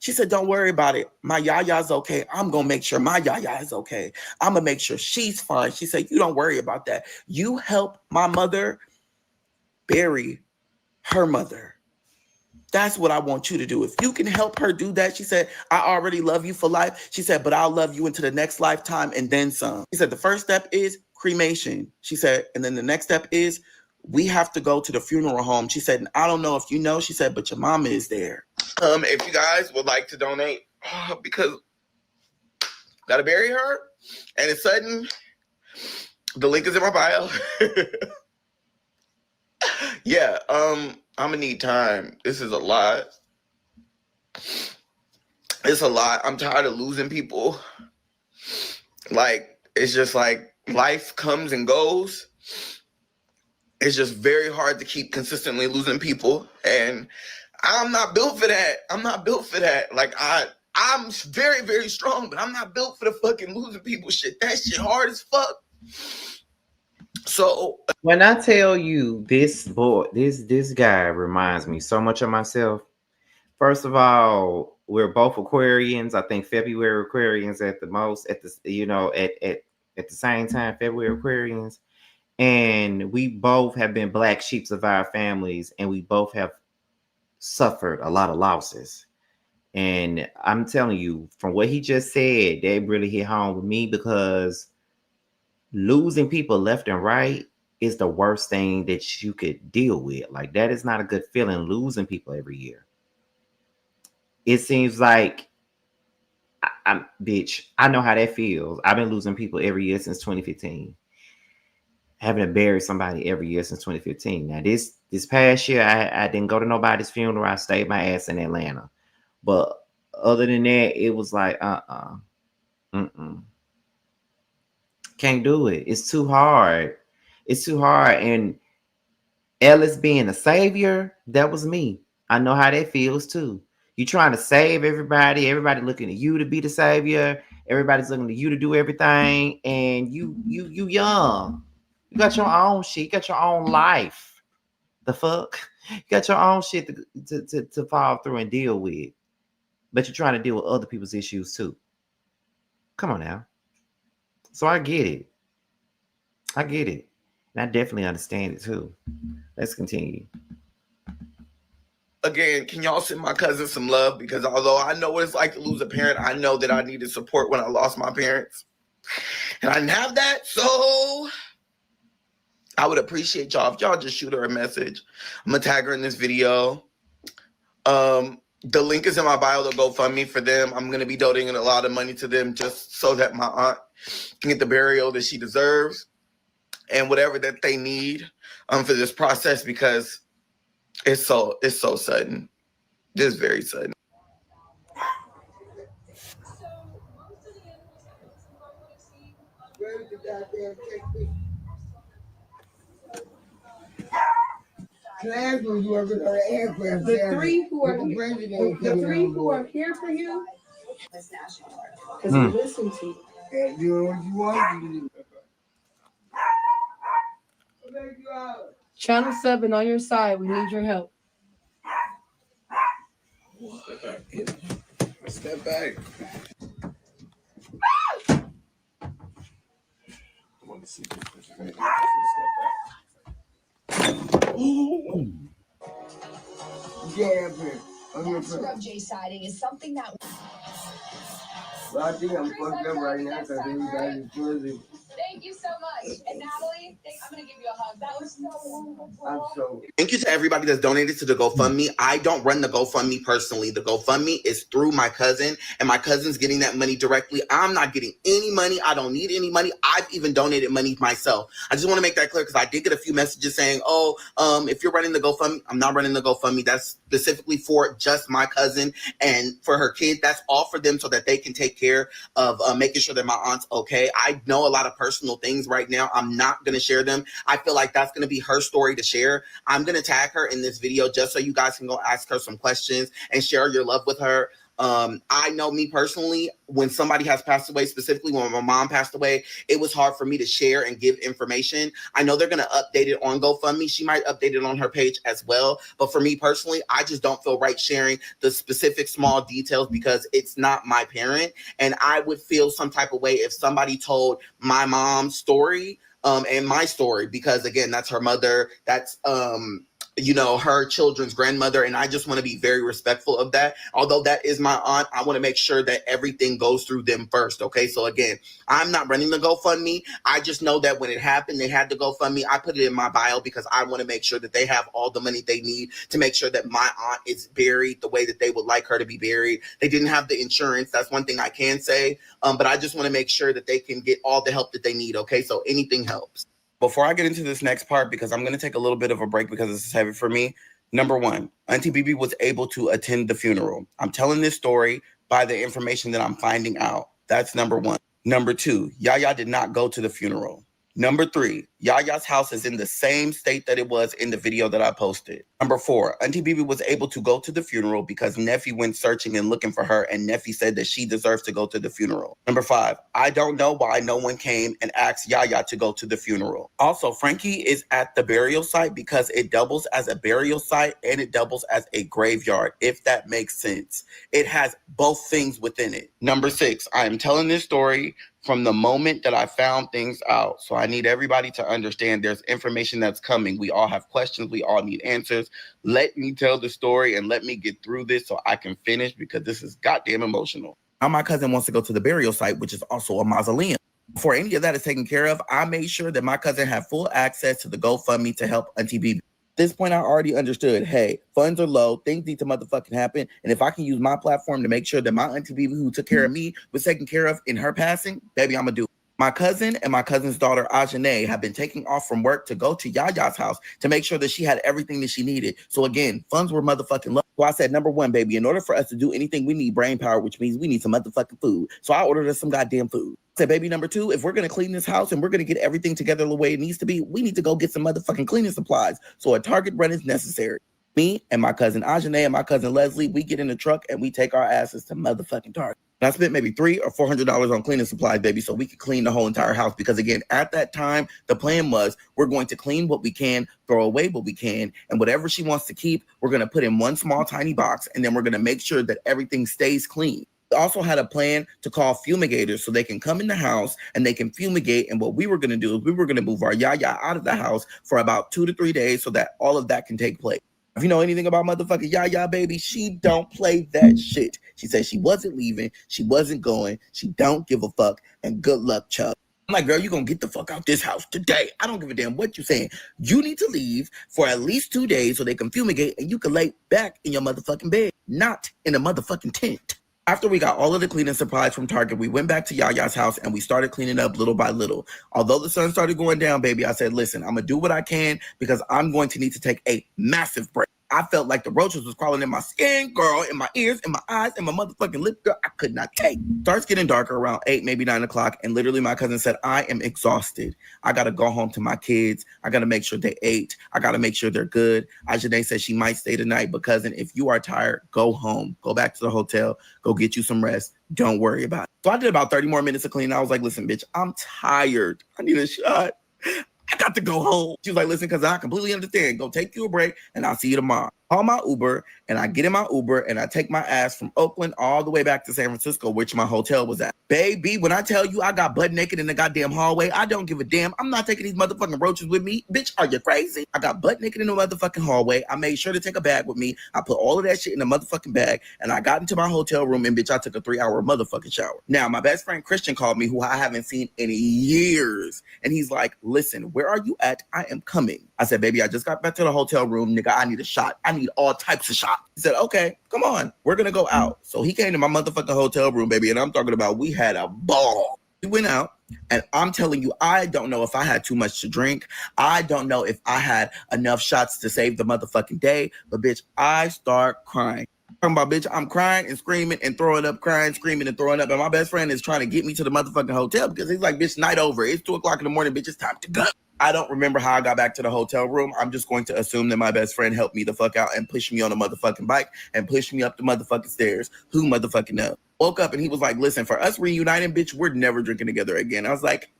She said, don't worry about it. My Yaya's okay. I'm going to make sure my Yaya is okay. I'm going to make sure she's fine. She said, you don't worry about that. You help my mother bury her mother. That's what I want you to do. If you can help her do that, she said, I already love you for life. She said, but I'll love you into the next lifetime and then some. She said, the first step is cremation. She said, and then the next step is we have to go to the funeral home. She said, I don't know if you know, she said, but your mama is there. If you guys would like to donate, because gotta bury her, and it's sudden, the link is in my bio. Yeah, I'm gonna need time. This is a lot. It's a lot. I'm tired of losing people. Like, it's just like life comes and goes. It's just very hard to keep consistently losing people, and I'm not built for that. I'm not built for that. Like, I'm very, very strong, but I'm not built for the fucking losing people shit. That shit hard as fuck. So when I tell you this boy, this guy reminds me so much of myself. First of all, we're both Aquarians. I think February Aquarians at the most, at the same time, February Aquarians. And we both have been black sheeps of our families, and we both have suffered a lot of losses. And I'm telling you, from what he just said, that really hit home with me, because losing people left and right is the worst thing that you could deal with. Like, that is not a good feeling, losing people every year. It seems like I know how that feels. I've been losing people every year since 2015. Having to bury somebody every year since 2015. Now, this past year, I didn't go to nobody's funeral. I stayed my ass in Atlanta. But other than that, it was like, can't do it. It's too hard. It's too hard. And Ellis being a savior, that was me. I know how that feels too. You trying to save everybody. Everybody looking at you to be the savior. Everybody's looking at you to do everything. And you young. You got your own shit. You got your own life. The fuck? You got your own shit to follow through and deal with. But you're trying to deal with other people's issues too. Come on now. So I get it. I get it. And I definitely understand it too. Let's continue. Again, can y'all send my cousin some love? Because although I know what it's like to lose a parent, I know that I needed support when I lost my parents. And I didn't have that, so I would appreciate y'all if y'all just shoot her a message. I'm gonna tag her in this video. The link is in my bio to GoFundMe for them. I'm gonna be donating a lot of money to them just so that my aunt can get the burial that she deserves and whatever that they need for this process, because it's so sudden. Just very sudden. Classrooms workers on the aircraft. The three who are here for you, because we listen to you. And doing what you want to do. Channel 7 on your side. We need your help. Step back. I want to see this. Step back. Yeah, scrub J siding is something that. Well, I think I'm fucked up right now because everybody's busy. Thank you so much. And Natalie, I'm going to give you a hug. That was so wonderful. Thank you to everybody that's donated to the GoFundMe. I don't run the GoFundMe personally. The GoFundMe is through my cousin, and my cousin's getting that money directly. I'm not getting any money. I don't need any money. I've even donated money myself. I just want to make that clear because I did get a few messages saying, if you're running the GoFundMe, I'm not running the GoFundMe. That's specifically for just my cousin and for her kid. That's all for them so that they can take care of making sure that my aunt's okay. I know a lot of personal things right now. I'm not going to share them. I feel like that's going to be her story to share. I'm going to tag her in this video just so you guys can go ask her some questions and share your love with her. I know me personally, when somebody has passed away, specifically when my mom passed away, it was hard for me to share and give information. I know they're going to update it on GoFundMe. She might update it on her page as well. But for me personally, I just don't feel right sharing the specific small details because it's not my parent. And I would feel some type of way if somebody told my mom's story and my story, because again, that's her mother. That's, her children's grandmother. And I just want to be very respectful of that. Although that is my aunt, I want to make sure that everything goes through them first. Okay. So again, I'm not running the GoFundMe. I just know that when it happened, they had to GoFundMe. I put it in my bio because I want to make sure that they have all the money they need to make sure that my aunt is buried the way that they would like her to be buried. They didn't have the insurance. That's one thing I can say. But I just want to make sure that they can get all the help that they need. Okay. So anything helps. Before I get into this next part, because I'm going to take a little bit of a break because this is heavy for me. Number one, Auntie BB was able to attend the funeral. I'm telling this story by the information that I'm finding out. That's number one. Number two, Yaya did not go to the funeral. Number three, Yaya's house is in the same state that it was in the video that I posted. Number four, Auntie BB was able to go to the funeral because Neffy went searching and looking for her, and Neffy said that she deserves to go to the funeral. Number five, I don't know why no one came and asked Yaya to go to the funeral. Also, Frankie is at the burial site because it doubles as a burial site and it doubles as a graveyard, if that makes sense. It has both things within it. Number six, I am telling this story from the moment that I found things out. So I need everybody to understand there's information that's coming. We all have questions. We all need answers. Let me tell the story and let me get through this so I can finish because this is goddamn emotional. Now my cousin wants to go to the burial site, which is also a mausoleum. Before any of that is taken care of, I made sure that my cousin had full access to the GoFundMe to help Auntie BB. At this point, I already understood, hey, funds are low, things need to motherfucking happen, and if I can use my platform to make sure that my Auntie BB who took care of me was taken care of in her passing, baby, I'm gonna do it. My cousin and my cousin's daughter, Ajane, have been taking off from work to go to Yaya's house to make sure that she had everything that she needed. So again, funds were motherfucking low. So I said, number one, baby, in order for us to do anything, we need brain power, which means we need some motherfucking food. So I ordered us some goddamn food. I said, baby, number two, if we're going to clean this house and we're going to get everything together the way it needs to be, we need to go get some motherfucking cleaning supplies. So a Target run is necessary. Me and my cousin Ajane and my cousin Leslie, we get in the truck and we take our asses to motherfucking Target. And I spent maybe $300 or $400 on cleaning supplies, baby, so we could clean the whole entire house. Because again, at that time, the plan was we're going to clean what we can, throw away what we can, and whatever she wants to keep, we're going to put in one small tiny box, and then we're going to make sure that everything stays clean. We also had a plan to call fumigators so they can come in the house and they can fumigate. And what we were going to do is we were going to move our Yaya out of the house for about 2 to 3 days so that all of that can take place. If you know anything about motherfucking Yaya, baby, she don't play that shit. She said she wasn't leaving. She wasn't going. She don't give a fuck. And good luck, Chuck. I'm like, girl, you gonna get the fuck out this house today. I don't give a damn what you're saying. You need to leave for at least 2 days so they can fumigate and you can lay back in your motherfucking bed, not in a motherfucking tent. After we got all of the cleaning supplies from Target, we went back to Yaya's house and we started cleaning up little by little. Although the sun started going down, baby, I said, listen, I'm going to do what I can because I'm going to need to take a massive break. I felt like the roaches was crawling in my skin, girl, in my ears, in my eyes, in my motherfucking lip, girl. I could not take. Starts getting darker around 8, maybe 9 o'clock. And literally my cousin said, I am exhausted. I got to go home to my kids. I got to make sure they ate. I got to make sure they're good. Ajane said she might stay tonight, but cousin, if you are tired, go home. Go back to the hotel. Go get you some rest. Don't worry about it. So I did about 30 more minutes of cleaning. I was like, listen, bitch, I'm tired. I need a shot. I got to go home. She was like, listen, because I completely understand. Go take you a break and I'll see you tomorrow. Call my Uber and I get in my Uber and I take my ass from Oakland all the way back to San Francisco, which my hotel was at. Baby, when I tell you I got butt naked in the goddamn hallway, I don't give a damn. I'm not taking these motherfucking roaches with me. Bitch, are you crazy? I got butt naked in the motherfucking hallway. I made sure to take a bag with me. I put all of that shit in the motherfucking bag and I got into my hotel room and bitch, I took a 3-hour motherfucking shower. Now, my best friend Christian called me, who I haven't seen in years. And he's like, listen, where are you at? I am coming. I said, baby, I just got back to the hotel room. Nigga, I need a shot. I need all types of shots. He said, okay, come on. We're going to go out. So he came to my motherfucking hotel room, baby. And I'm talking about we had a ball. We went out. And I'm telling you, I don't know if I had too much to drink. I don't know if I had enough shots to save the motherfucking day. But bitch, I start crying. Talking about, bitch, I'm crying and screaming and throwing up, crying, screaming and throwing up. And my best friend is trying to get me to the motherfucking hotel because he's like, bitch, night over. It's 2 o'clock in the morning, bitch. It's time to go. I don't remember how I got back to the hotel room. I'm just going to assume that my best friend helped me the fuck out and pushed me on the motherfucking bike and pushed me up the motherfucking stairs. Who motherfucking knows? Woke up and he was like, listen, for us reuniting, bitch, we're never drinking together again. I was like,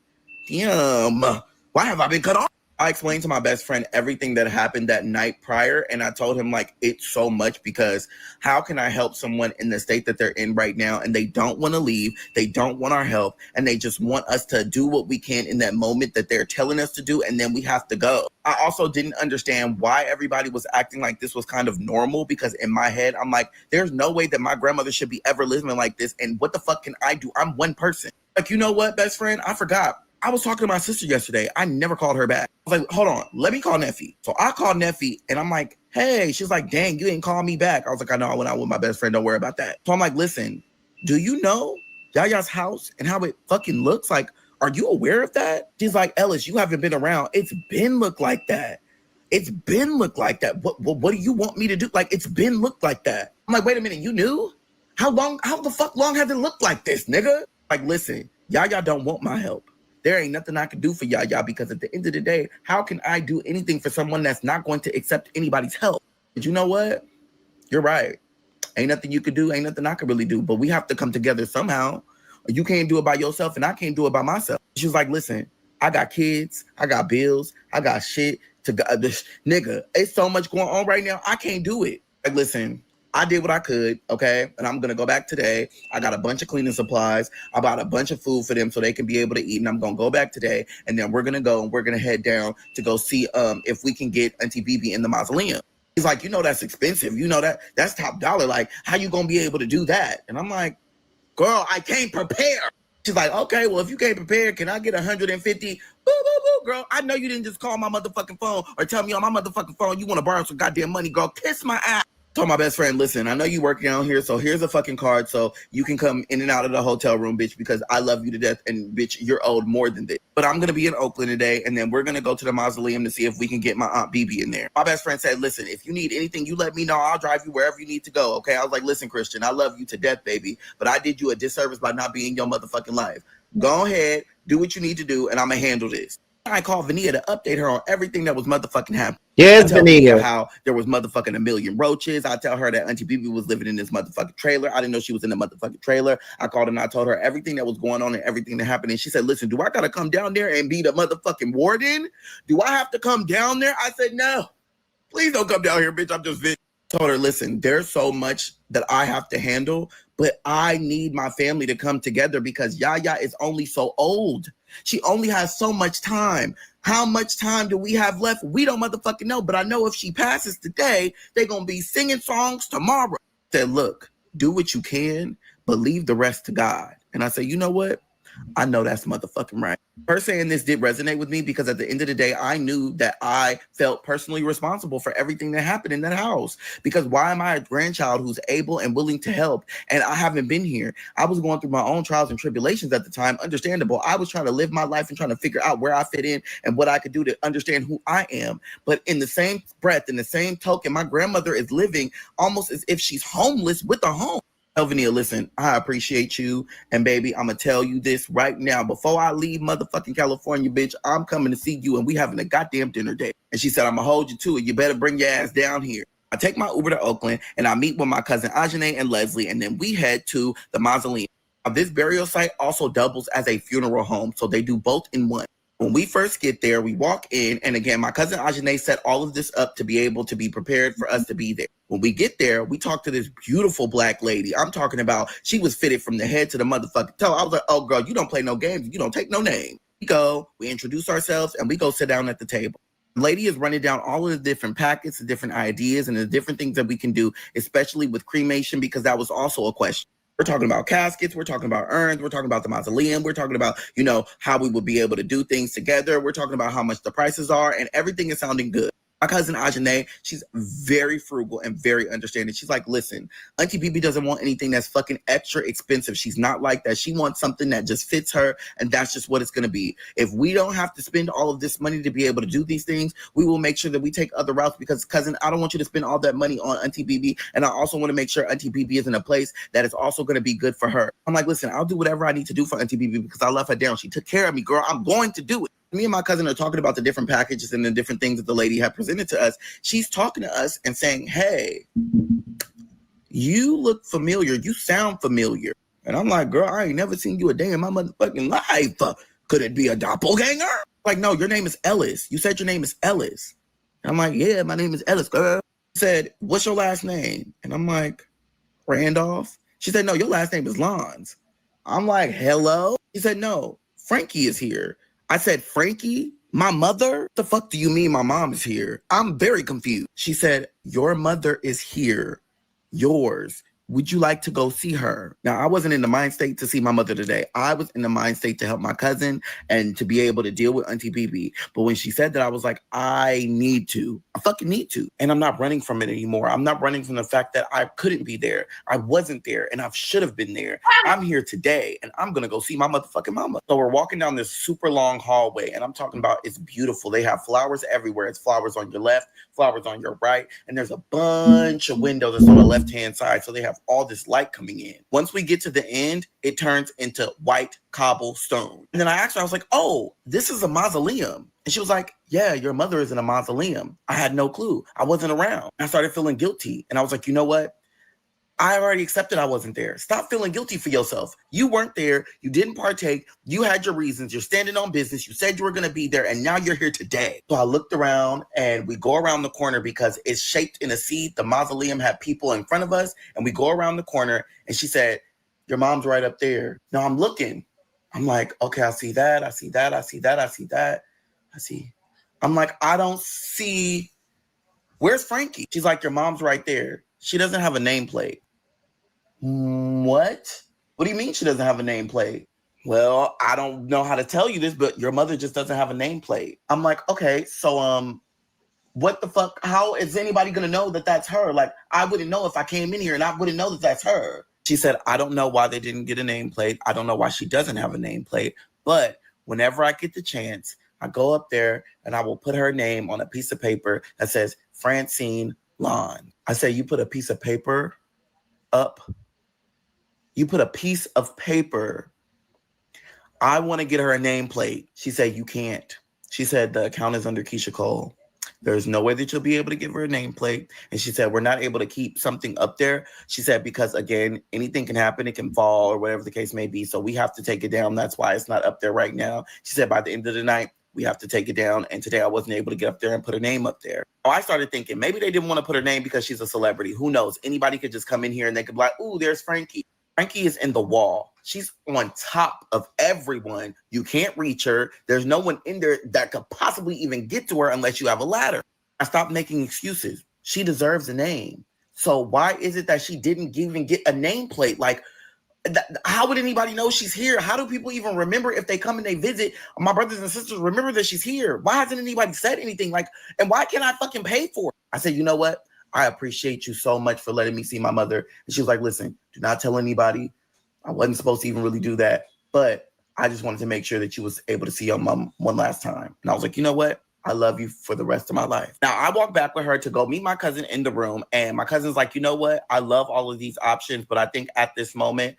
damn, why have I been cut off? I explained to my best friend everything that happened that night prior. And I told him like, it's so much because how can I help someone in the state that they're in right now? And they don't want to leave. They don't want our help. And they just want us to do what we can in that moment that they're telling us to do. And then we have to go. I also didn't understand why everybody was acting like this was kind of normal, because in my head, I'm like, there's no way that my grandmother should be ever living like this. And what the fuck can I do? I'm one person. Like, you know what, best friend? I forgot. I was talking to my sister yesterday. I never called her back. I was like, hold on, let me call Neffy. So I called Neffy and I'm like, hey, she's like, dang, you didn't call me back. I was like, I know, I went out with my best friend. Don't worry about that. So I'm like, listen, do you know Yaya's house and how it fucking looks? Like, are you aware of that? She's like, Ellis, you haven't been around. It's been looked like that. It's been looked like that. What do you want me to do? Like, it's been looked like that. I'm like, wait a minute, you knew? How the fuck long has it looked like this, nigga? Like, listen, Yaya don't want my help. There ain't nothing I can do for Yaya because at the end of the day, how can I do anything for someone that's not going to accept anybody's help? But you know what? You're right. Ain't nothing you could do. Ain't nothing I could really do. But we have to come together somehow. You can't do it by yourself and I can't do it by myself. She was like, listen, I got kids. I got bills. I got shit to go. Nigga, it's so much going on right now. I can't do it. Like, listen, I did what I could, okay? And I'm going to go back today. I got a bunch of cleaning supplies. I bought a bunch of food for them so they can be able to eat. And I'm going to go back today. And then we're going to go and we're going to head down to go see if we can get Auntie Bibi in the mausoleum. He's like, you know, that's expensive. You know, that's top dollar. Like, how you going to be able to do that? And I'm like, girl, I can't prepare. She's like, okay, well, if you can't prepare, can I get 150? Boo, boo, boo, girl. I know you didn't just call my motherfucking phone or tell me on my motherfucking phone you want to borrow some goddamn money, girl. Kiss my ass. Told my best friend, listen, I know you working out here, so here's a fucking card so you can come in and out of the hotel room, bitch, because I love you to death, and bitch, you're owed more than this. But I'm going to be in Oakland today, and then we're going to go to the mausoleum to see if we can get my Aunt Bibi in there. My best friend said, listen, if you need anything, you let me know. I'll drive you wherever you need to go, okay? I was like, listen, Christian, I love you to death, baby, but I did you a disservice by not being in your motherfucking life. Go ahead, do what you need to do, and I'm going to handle this. I called Vania to update her on everything that was motherfucking happening. Yes, Vania. How there was motherfucking a million roaches. I tell her that Auntie Bibi was living in this motherfucking trailer. I didn't know she was in the motherfucking trailer. I called her and I told her everything that was going on and everything that happened. And she said, listen, do I got to come down there and be the motherfucking warden? Do I have to come down there? I said, no, please don't come down here, bitch. I'm just told her, listen, there's so much that I have to handle, But I need my family to come together because Yaya is only so old. She only has so much time. How much time do we have left? We don't motherfucking know. But I know if she passes today, they're going to be singing songs tomorrow. I said, look, do what you can, but leave the rest to God. And I say, you know what? I know that's motherfucking right. Her saying this did resonate with me because at the end of the day, I knew that I felt personally responsible for everything that happened in that house. Because why am I a grandchild who's able and willing to help? And I haven't been here. I was going through my own trials and tribulations at the time. Understandable. I was trying to live my life and trying to figure out where I fit in and what I could do to understand who I am. But in the same breath, in the same token, my grandmother is living almost as if she's homeless with a home. Elvania, listen, I appreciate you. And baby, I'm going to tell you this right now. Before I leave motherfucking California, bitch, I'm coming to see you and we having a goddamn dinner date. And she said, I'm going to hold you to it. You better bring your ass down here. I take my Uber to Oakland and I meet with my cousin Ajane and Leslie. And then we head to the mausoleum. Now, this burial site also doubles as a funeral home. So they do both in one. When we first get there, we walk in. And again, my cousin Ajane set all of this up to be able to be prepared for us to be there. When we get there, we talk to this beautiful black lady. I'm talking about, she was fitted from the head to the motherfucking toe. I was like, oh, girl, you don't play no games. You don't take no name. We go, we introduce ourselves, and we go sit down at the table. The lady is running down all of the different packets, the different ideas, and the different things that we can do, especially with cremation, because that was also a question. We're talking about caskets. We're talking about urns. We're talking about the mausoleum. We're talking about, how we would be able to do things together. We're talking about how much the prices are, and everything is sounding good. My cousin Ajane, she's very frugal and very understanding. She's like, listen, Auntie BB doesn't want anything that's fucking extra expensive. She's not like that. She wants something that just fits her, and that's just what it's going to be. If we don't have to spend all of this money to be able to do these things, we will make sure that we take other routes because, cousin, I don't want you to spend all that money on Auntie BB, and I also want to make sure Auntie BB is in a place that is also going to be good for her. I'm like, listen, I'll do whatever I need to do for Auntie BB because I love her down. She took care of me, girl. I'm going to do it. Me and my cousin are talking about the different packages and the different things that the lady had presented to us. She's talking to us and saying, hey, you look familiar. You sound familiar. And I'm like, girl, I ain't never seen you a day in my motherfucking life. Could it be a doppelganger? Like, no, your name is Ellis. You said your name is Ellis. And I'm like, yeah, my name is Ellis, girl. She said, what's your last name? And I'm like, Randolph. She said, no, your last name is Lons. I'm like, hello? She said, no, Frankie is here. I said, Frankie, my mother? What the fuck do you mean my mom is here? I'm very confused. She said, your mother is here. Yours. Would you like to go see her? Now, I wasn't in the mind state to see my mother today. I was in the mind state to help my cousin and to be able to deal with Auntie BB. But when she said that, I was like, I need to. I fucking need to. And I'm not running from it anymore. I'm not running from the fact that I couldn't be there. I wasn't there and I should have been there. I'm here today and I'm going to go see my motherfucking mama. So we're walking down this super long hallway and I'm talking about it's beautiful. They have flowers everywhere. It's flowers on your left, flowers on your right. And there's a bunch of windows that's on the left-hand side. So they have all this light coming in. Once we get to the end, it turns into white cobblestone. And then I asked her, I was like, oh, this is a mausoleum. And she was like, yeah, your mother is in a mausoleum. I had no clue. I wasn't around. I started feeling guilty. And I was like, you know what? I already accepted I wasn't there. Stop feeling guilty for yourself. You weren't there. You didn't partake. You had your reasons. You're standing on business. You said you were going to be there. And now you're here today. So I looked around and we go around the corner because it's shaped in a C. The mausoleum had people in front of us. And we go around the corner and she said, your mom's right up there. Now I'm looking. I'm like, okay, I see that. I see that. I see that. I see that. I see. I'm like, I don't see. Where's Frankie? She's like, your mom's right there. She doesn't have a nameplate. What? What do you mean she doesn't have a nameplate? Well, I don't know how to tell you this, but your mother just doesn't have a nameplate. I'm like, okay, so what the fuck? How is anybody gonna know that that's her? Like, I wouldn't know if I came in here and I wouldn't know that that's her. She said, I don't know why they didn't get a nameplate. I don't know why she doesn't have a nameplate. But whenever I get the chance, I go up there and I will put her name on a piece of paper that says Francine Lon. I say, you put a piece of paper up. You put a piece of paper. I want to get her a nameplate. She said, you can't. She said, the account is under Keyshia Cole. There's no way that you'll be able to give her a nameplate. And she said, we're not able to keep something up there. She said, because again, anything can happen. It can fall or whatever the case may be. So we have to take it down. That's why it's not up there right now. She said, by the end of the night, we have to take it down. And today I wasn't able to get up there and put her name up there. So I started thinking maybe they didn't want to put her name because she's a celebrity. Who knows? Anybody could just come in here and they could be like, ooh, there's Frankie. Frankie is in the wall. She's on top of everyone. You can't reach her. There's no one in there that could possibly even get to her unless you have a ladder. I stopped making excuses. She deserves a name. So why is it that she didn't even get a nameplate? Like, how would anybody know she's here? How do people even remember if they come and they visit? My brothers and sisters remember that she's here. Why hasn't anybody said anything? Like, and why can't I fucking pay for it? I said, you know what? I appreciate you so much for letting me see my mother. And she was like, listen, do not tell anybody. I wasn't supposed to even really do that. But I just wanted to make sure that you was able to see your mom one last time. And I was like, you know what? I love you for the rest of my life. Now, I walked back with her to go meet my cousin in the room. And my cousin's like, you know what? I love all of these options. But I think at this moment,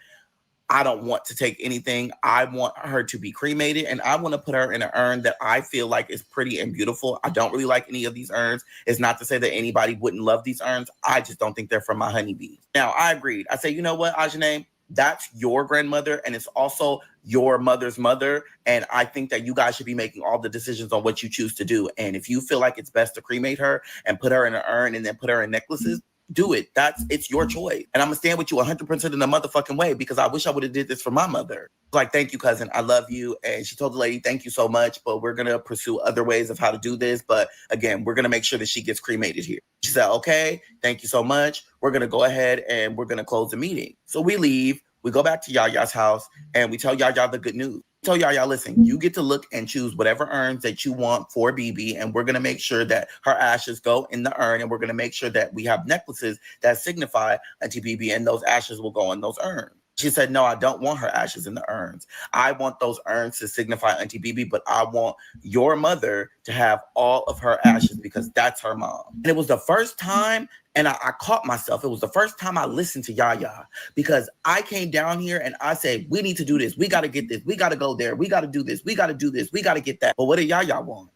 I don't want to take anything. I want her to be cremated, and I want to put her in an urn that I feel like is pretty and beautiful. I don't really like any of these urns. It's not to say that anybody wouldn't love these urns. I just don't think they're for my honeybees. Now, I agreed. I said, you know what, Ajane? That's your grandmother, and it's also your mother's mother. And I think that you guys should be making all the decisions on what you choose to do. And if you feel like it's best to cremate her and put her in an urn and then put her in necklaces, do it. It's your choice. And I'm gonna stand with you 100% in the motherfucking way, because I wish I would have did this for my mother. Like, thank you, cousin. I love you. And she told the lady, thank you so much, but we're gonna pursue other ways of how to do this. But again, we're gonna make sure that she gets cremated here. She said, okay, thank you so much. We're gonna go ahead and we're gonna close the meeting. So we leave, we go back to Yaya's house, and we tell Yaya the good news. Tell Yaya, listen, you get to look and choose whatever urns that you want for BB, and we're going to make sure that her ashes go in the urn, and we're going to make sure that we have necklaces that signify Auntie BB, and those ashes will go in those urns. She said, no, I don't want her ashes in the urns. I want those urns to signify Auntie BB, but I want your mother to have all of her ashes because that's her mom. And it was the first time, and I caught myself. It was the first time I listened to Yaya, because I came down here and I said, we need to do this. We got to get this. We got to go there. We got to do this. We got to do this. We got to get that. But what did Yaya want?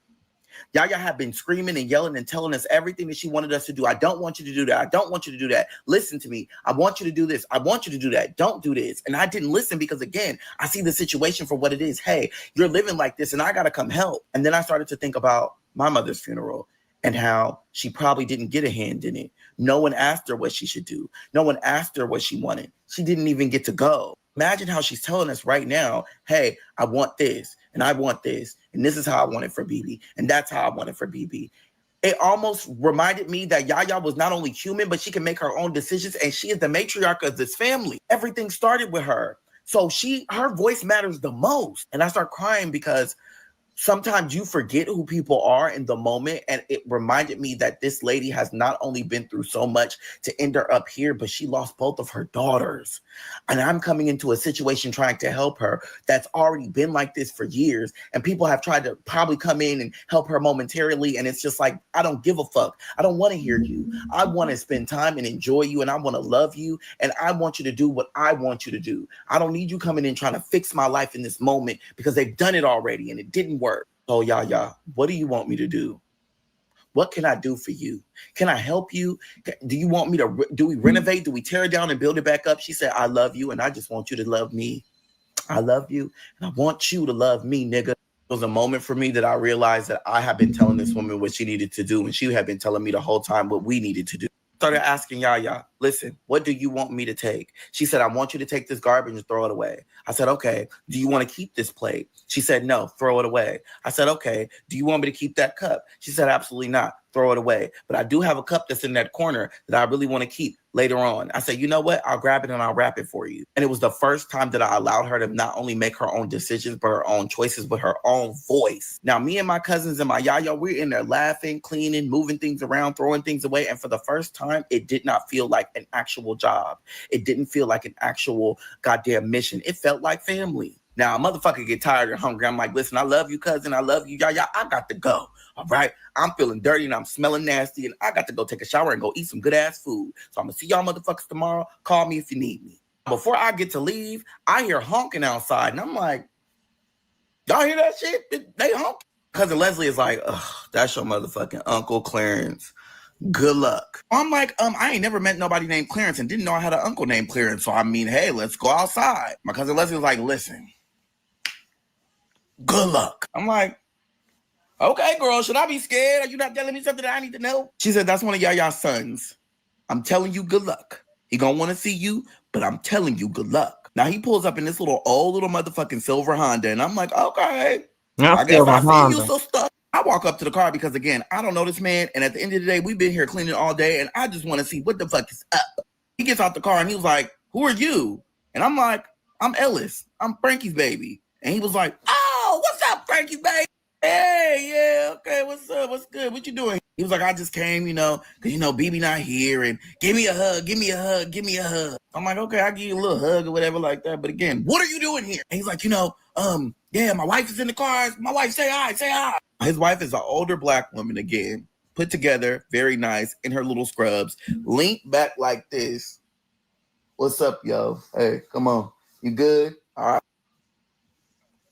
Yaya had been screaming and yelling and telling us everything that she wanted us to do. I don't want you to do that. I don't want you to do that. Listen to me. I want you to do this. I want you to do that. Don't do this. And I didn't listen because, again, I see the situation for what it is. Hey, you're living like this and I got to come help. And then I started to think about my mother's funeral and how she probably didn't get a hand in it. No one asked her what she should do. No one asked her what she wanted. She didn't even get to go. Imagine how she's telling us right now, hey, I want this and I want this. And this is how I want it for BB. And that's how I want it for BB. It almost reminded me that Yaya was not only human, but she can make her own decisions. And she is the matriarch of this family. Everything started with her. So her voice matters the most. And I start crying because sometimes you forget who people are in the moment. And it reminded me that this lady has not only been through so much to end her up here, but she lost both of her daughters. And I'm coming into a situation trying to help her that's already been like this for years. And people have tried to probably come in and help her momentarily. And it's just like, I don't give a fuck. I don't want to hear you. I want to spend time and enjoy you. And I want to love you. And I want you to do what I want you to do. I don't need you coming in trying to fix my life in this moment, because they've done it already and it didn't work. So Yaya, what do you want me to do? What can I do for you? Can I help you? Do you want me to, do we renovate? Do we tear it down and build it back up? She said, I love you. And I just want you to love me. I love you. And I want you to love me, nigga. It was a moment for me that I realized that I have been telling this woman what she needed to do. And she had been telling me the whole time what we needed to do. Started asking Yaya, listen, what do you want me to take? She said, I want you to take this garbage and throw it away. I said, okay. Do you want to keep this plate? She said, no, throw it away. I said, okay. Do you want me to keep that cup? She said, absolutely not. Throw it away. But I do have a cup that's in that corner that I really want to keep later on. I said, you know what? I'll grab it and I'll wrap it for you. And it was the first time that I allowed her to not only make her own decisions, but her own choices, but her own voice. Now, me and my cousins and my Yaya, we're in there laughing, cleaning, moving things around, throwing things away. And for the first time, it did not feel like an actual job. It didn't feel like an actual goddamn mission. It felt like family. Now, a motherfucker get tired or hungry. I'm like, listen, I love you, cousin. I love you, Yaya. I got to go. All right. I'm feeling dirty and I'm smelling nasty and I got to go take a shower and go eat some good ass food. So I'm going to see y'all motherfuckers tomorrow. Call me if you need me. Before I get to leave, I hear honking outside and I'm like, y'all hear that shit? They honk. Cousin Leslie is like, ugh, that's your motherfucking Uncle Clarence. Good luck. I'm like, I ain't never met nobody named Clarence and didn't know I had an uncle named Clarence. So I mean, hey, let's go outside. My cousin Leslie was like, listen, good luck. I'm like, okay, girl, should I be scared? Are you not telling me something that I need to know? She said, that's one of Yaya's sons. I'm telling you, good luck. He gonna want to see you, but I'm telling you, good luck. Now he pulls up in this old little motherfucking silver Honda, and I'm like, okay, I guess I see you so stuck. I walk up to the car because, again, I don't know this man, and at the end of the day, we've been here cleaning all day, and I just want to see what the fuck is up. He gets out the car, and he was like, who are you? And I'm like, I'm Ellis. I'm Frankie's baby. And he was like, oh, what's up, Frankie's baby? Hey, yeah, okay, what's up? What's good? What you doing? He was like, I just came, because, BB not here, and give me a hug, give me a hug, give me a hug. I'm like, okay, I'll give you a little hug or whatever like that. But again, what are you doing here? And he's like, yeah, my wife is in the car. My wife, say hi, say hi. His wife is an older black woman again, put together, very nice, in her little scrubs, leaned back like this. What's up, yo? Hey, come on. You good? All right.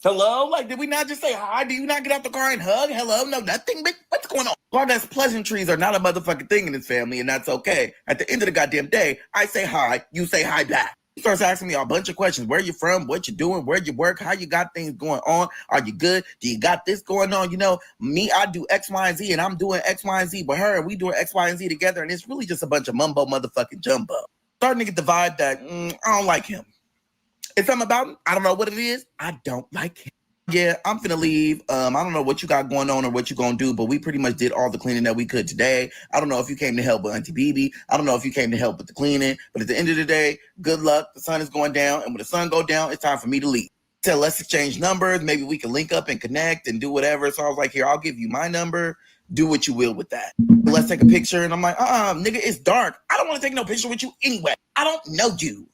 Hello? Like, did we not just say hi? Do you not get out the car and hug? Hello? No, nothing? Bitch, what's going on? Well, that's pleasantries are not a motherfucking thing in this family, and that's okay. At the end of the goddamn day, I say hi, you say hi back. He starts asking me a bunch of questions. Where you from? What you doing? Where you work? How you got things going on? Are you good? Do you got this going on? Me, I do X, Y, and Z, and I'm doing X, Y, and Z with her, and we doing X, Y, and Z together, and it's really just a bunch of mumbo motherfucking jumbo. Starting to get the vibe that I don't like him. It's something about him. I don't know what it is. I don't like him. Yeah, I'm finna leave. I don't know what you got going on or what you gonna do, but we pretty much did all the cleaning that we could today. I don't know if you came to help with Auntie BB. I don't know if you came to help with the cleaning, but at the end of the day, good luck. The sun is going down, and when the sun go down, it's time for me to leave. He said, let's exchange numbers. Maybe we can link up and connect and do whatever. So I was like, here, I'll give you my number. Do what you will with that. Let's take a picture. And I'm like, nigga, it's dark. I don't want to take no picture with you anyway. I don't know you.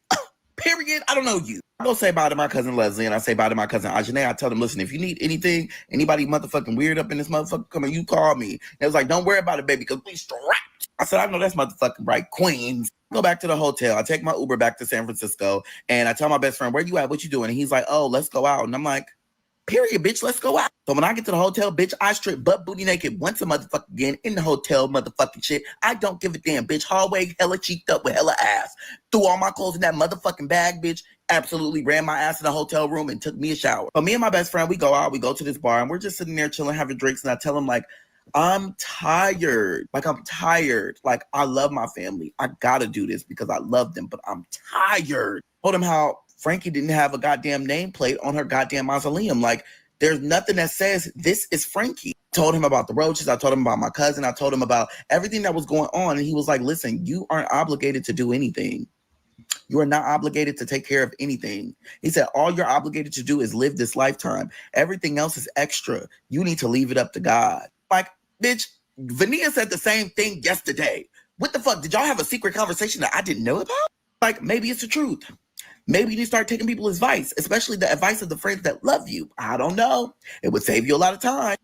Period. I don't know you. I go say bye to my cousin Leslie, and I say bye to my cousin Ajane. I tell them, listen, if you need anything, anybody motherfucking weird up in this motherfucker, come and you call me. And it was like, don't worry about it, baby, because we strapped. I said, I know that's motherfucking right, Queens. I go back to the hotel. I take my Uber back to San Francisco, and I tell my best friend, where you at? What you doing? And he's like, oh, let's go out. And I'm like, period, bitch, let's go out. So when I get to the hotel, bitch, I strip butt booty naked once a motherfucker again in the hotel motherfucking shit. I don't give a damn, bitch. Hallway hella cheeked up with hella ass. Threw all my clothes in that motherfucking bag, bitch. Absolutely ran my ass in the hotel room and took me a shower. But me and my best friend, we go out, we go to this bar, and we're just sitting there chilling, having drinks, and I tell him, like, I'm tired. Like, I'm tired. Like, I love my family. I gotta do this because I love them, but I'm tired. Told him how Frankie didn't have a goddamn nameplate on her goddamn mausoleum. Like, there's nothing that says this is Frankie. I told him about the roaches. I told him about my cousin. I told him about everything that was going on. And he was like, listen, you aren't obligated to do anything. You are not obligated to take care of anything. He said, all you're obligated to do is live this lifetime. Everything else is extra. You need to leave it up to God. Like, bitch, Vania said the same thing yesterday. What the fuck? Did y'all have a secret conversation that I didn't know about? Like, maybe it's the truth. Maybe you need to start taking people's advice, especially the advice of the friends that love you. I don't know. It would save you a lot of time.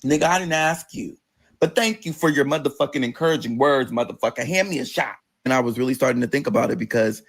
Nigga, I didn't ask you. But thank you for your motherfucking encouraging words, motherfucker. Hand me a shot. And I was really starting to think about it because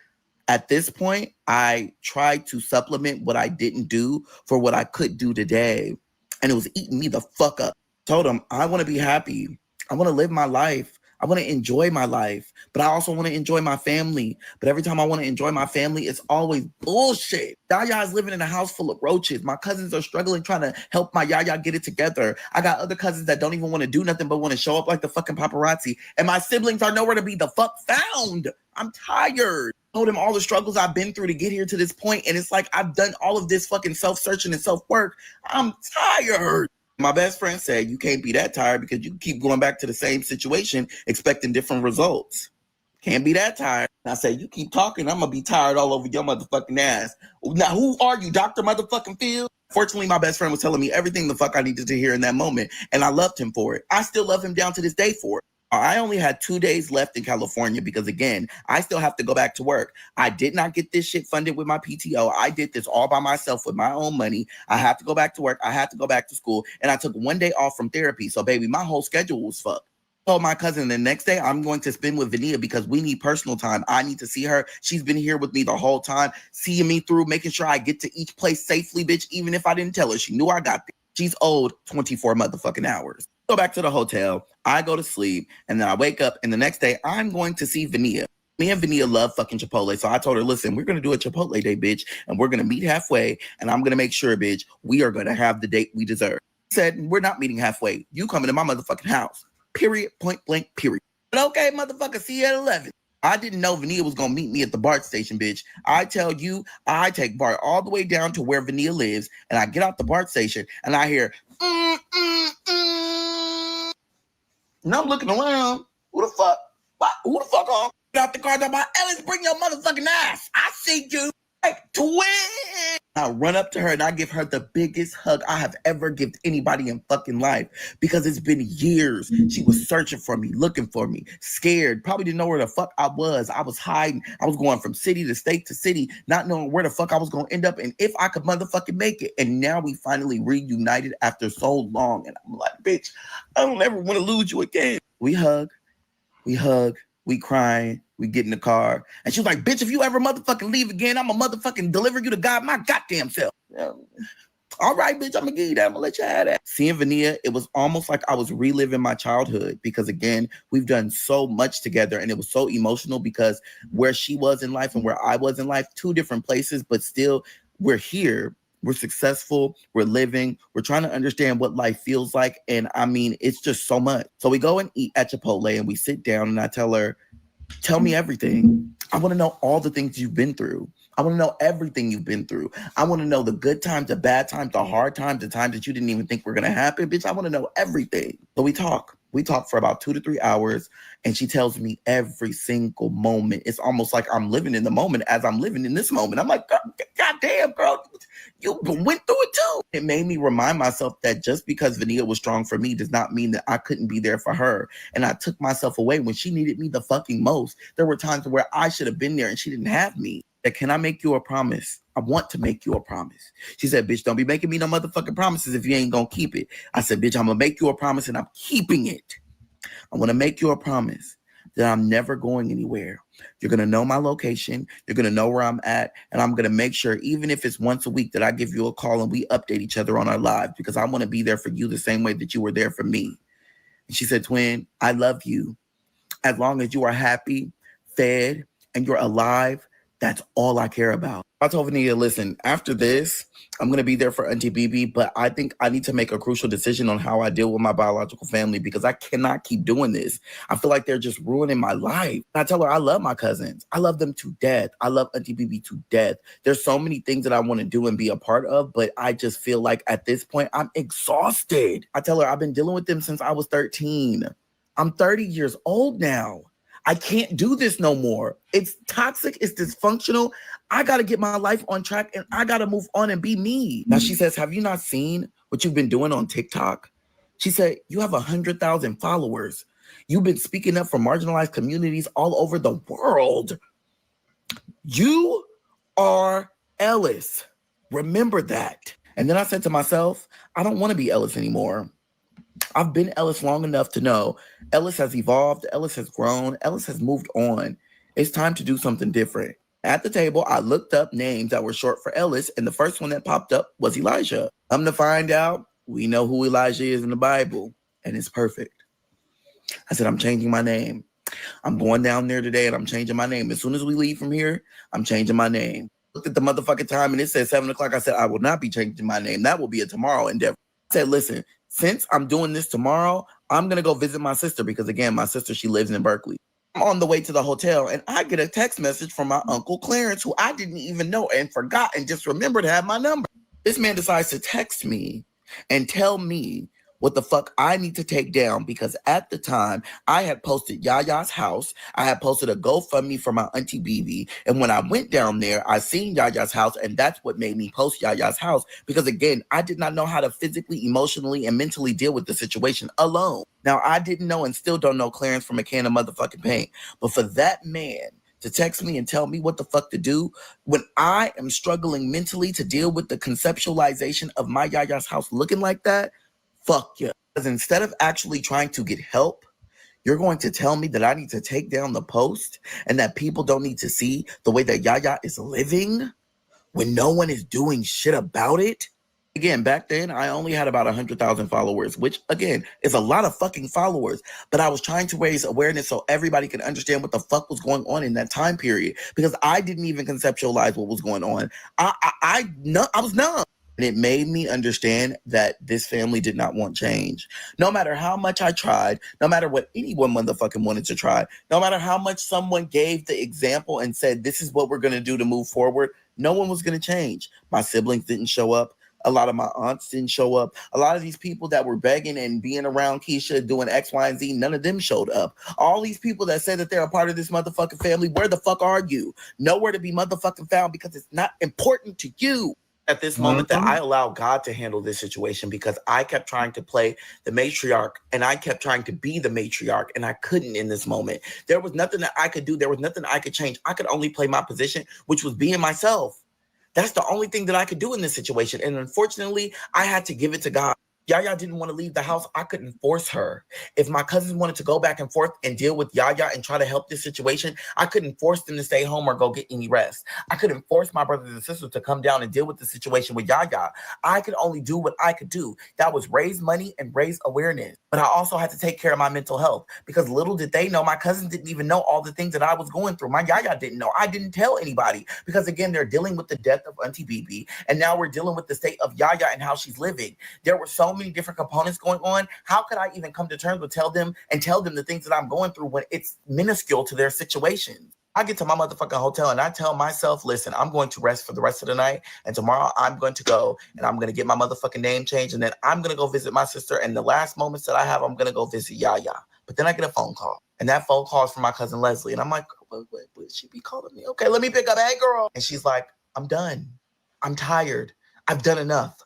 at this point, I tried to supplement what I didn't do for what I could do today. And it was eating me the fuck up. Told him, I want to be happy. I want to live my life. I want to enjoy my life, but I also want to enjoy my family. But every time I want to enjoy my family, it's always bullshit. Yaya is living in a house full of roaches. My cousins are struggling trying to help my Yaya get it together. I got other cousins that don't even want to do nothing but want to show up like the fucking paparazzi. And my siblings are nowhere to be the fuck found. I'm tired. I told him all the struggles I've been through to get here to this point, and it's like I've done all of this fucking self-searching and self-work. I'm tired. My best friend said, you can't be that tired because you keep going back to the same situation, expecting different results. Can't be that tired. And I said, you keep talking, I'm going to be tired all over your motherfucking ass. Now, who are you, Dr. motherfucking Phil? Fortunately, my best friend was telling me everything the fuck I needed to hear in that moment, and I loved him for it. I still love him down to this day for it. I only had 2 days left in California because, again, I still have to go back to work. I did not get this shit funded with my PTO. I did this all by myself with my own money. I have to go back to work. I have to go back to school. And I took 1 day off from therapy. So, baby, my whole schedule was fucked. I told my cousin the next day I'm going to spend with Vania because we need personal time. I need to see her. She's been here with me the whole time, seeing me through, making sure I get to each place safely, bitch, even if I didn't tell her. She knew I got there. She's owed 24 motherfucking hours. Go back to the hotel, I go to sleep, and then I wake up, and the next day, I'm going to see Vania. Me and Vania love fucking Chipotle, so I told her, listen, we're going to do a Chipotle day, bitch, and we're going to meet halfway, and I'm going to make sure, bitch, we are going to have the date we deserve. I said, we're not meeting halfway. You coming to my motherfucking house. Period, point blank, period. But okay, motherfucker, see you at 11. I didn't know Vania was going to meet me at the BART station, bitch. I tell you, I take BART all the way down to where Vania lives, and I get out the BART station, and I hear, and I'm looking around. Who the fuck? Who the fuck on? Get out the car, talking about, Ellis, bring your motherfucking ass. I see you. Like, twin. I run up to her and I give her the biggest hug I have ever given anybody in fucking life, because it's been years. She was searching for me, looking for me, scared, probably didn't know where the fuck I was. I was hiding. I was going from city to state to city, not knowing where the fuck I was going to end up and if I could motherfucking make it. And now we finally reunited after so long. And I'm like, bitch, I don't ever want to lose you again. We hug, we crying, we get in the car. And she was like, bitch, if you ever motherfucking leave again, I'm gonna motherfucking deliver you to God my goddamn self. All right, bitch, I'm gonna give you that. I'm gonna let you have that. Seeing Vania, it was almost like I was reliving my childhood, because again, we've done so much together, and it was so emotional because where she was in life and where I was in life, two different places, but still we're here. We're successful, we're living, we're trying to understand what life feels like. And I mean, it's just so much. So we go and eat at Chipotle and we sit down and I tell her, tell me everything. I want to know all the things you've been through. I want to know everything you've been through. I want to know the good times, the bad times, the hard times, the times that you didn't even think were going to happen. Bitch, I want to know everything. So we talk. We talk for about 2 to 3 hours, and she tells me every single moment. It's almost like I'm living in the moment as I'm living in this moment. I'm like, God damn, girl, you went through it too. It made me remind myself that just because Vania was strong for me does not mean that I couldn't be there for her. And I took myself away when she needed me the fucking most. There were times where I should have been there and she didn't have me. That, can I make you a promise? I want to make you a promise. She said, bitch, don't be making me no motherfucking promises if you ain't gonna keep it. I said, bitch, I'm gonna make you a promise and I'm keeping it. I want to make you a promise that I'm never going anywhere. You're going to know my location. You're going to know where I'm at. And I'm going to make sure, even if it's once a week, that I give you a call and we update each other on our lives, because I want to be there for you the same way that you were there for me. And she said, twin, I love you. As long as you are happy, fed, and you're alive, that's all I care about. I told Vania, listen, after this, I'm going to be there for Auntie BB, but I think I need to make a crucial decision on how I deal with my biological family, because I cannot keep doing this. I feel like they're just ruining my life. And I tell her I love my cousins. I love them to death. I love Auntie BB to death. There's so many things that I want to do and be a part of, but I just feel like at this point, I'm exhausted. I tell her I've been dealing with them since I was 13. I'm 30 years old now. I can't do this no more. It's toxic. It's dysfunctional. I got to get my life on track and I got to move on and be me. Now she says, have you not seen what you've been doing on TikTok? She said, you have 100,000 followers. You've been speaking up for marginalized communities all over the world. You are Ellis. Remember that. And then I said to myself, I don't want to be Ellis anymore. I've been Ellis long enough to know Ellis has evolved, Ellis has grown, Ellis has moved on. It's time to do something different. At the table, I looked up names that were short for Ellis, and the first one that popped up was Elijah. I'm to find out, we know who Elijah is in the Bible, and it's perfect. I said, I'm changing my name. I'm going down there today, and I'm changing my name. As soon as we leave from here, I'm changing my name. Looked at the motherfucking time, and it said 7 o'clock. I said, I will not be changing my name. That will be a tomorrow endeavor. I said, listen, since I'm doing this tomorrow, I'm going to go visit my sister because, again, my sister, she lives in Berkeley. I'm on the way to the hotel, and I get a text message from my Uncle Clarence, who I didn't even know and forgot and just remembered to have my number. This man decides to text me and tell me what the fuck I need to take down, because at the time I had posted Yaya's house. I had posted a GoFundMe for my Auntie BB. And when I went down there, I seen Yaya's house, and that's what made me post Yaya's house. Because again, I did not know how to physically, emotionally, and mentally deal with the situation alone. Now, I didn't know and still don't know Clarence from a can of motherfucking paint. But for that man to text me and tell me what the fuck to do when I am struggling mentally to deal with the conceptualization of my Yaya's house looking like that, fuck you. Because instead of actually trying to get help, you're going to tell me that I need to take down the post and that people don't need to see the way that Yaya is living when no one is doing shit about it. Again, back then, I only had about 100,000 followers, which, again, is a lot of fucking followers. But I was trying to raise awareness so everybody could understand what the fuck was going on in that time period, because I didn't even conceptualize what was going on. I was numb. And it made me understand that this family did not want change. No matter how much I tried, no matter what anyone motherfucking wanted to try, no matter how much someone gave the example and said, this is what we're going to do to move forward, no one was going to change. My siblings didn't show up. A lot of my aunts didn't show up. A lot of these people that were begging and being around Keyshia doing X, Y, and Z, none of them showed up. All these people that say that they're a part of this motherfucking family, where the fuck are you? Nowhere to be motherfucking found because it's not important to you. At this moment that I allow God to handle this situation because I kept trying to play the matriarch and I kept trying to be the matriarch and I couldn't in this moment. There was nothing that I could do. There was nothing I could change. I could only play my position, which was being myself. That's the only thing that I could do in this situation. And unfortunately, I had to give it to God. Yaya didn't want to leave the house. I couldn't force her. If my cousins wanted to go back and forth and deal with Yaya and try to help this situation, I couldn't force them to stay home or go get any rest. I couldn't force my brothers and sisters to come down and deal with the situation with Yaya. I could only do what I could do. That was raise money and raise awareness. But I also had to take care of my mental health because little did they know, my cousins didn't even know all the things that I was going through. My Yaya didn't know. I didn't tell anybody because, again, they're dealing with the death of Auntie Bibi. And now we're dealing with the state of Yaya and how she's living. There were so many different components going on. How could I even come to terms with tell them the things that I'm going through when it's minuscule to their situation? I get to my motherfucking hotel and I tell myself, listen, I'm going to rest for the rest of the night. And tomorrow I'm going to go and I'm going to get my motherfucking name changed. And then I'm going to go visit my sister. And the last moments that I have, I'm going to go visit Yaya. But then I get a phone call. And that phone call is from my cousin Leslie. And I'm like, what she be calling me? Okay, let me pick up. Hey, girl. And she's like, I'm done. I'm tired. I've done enough.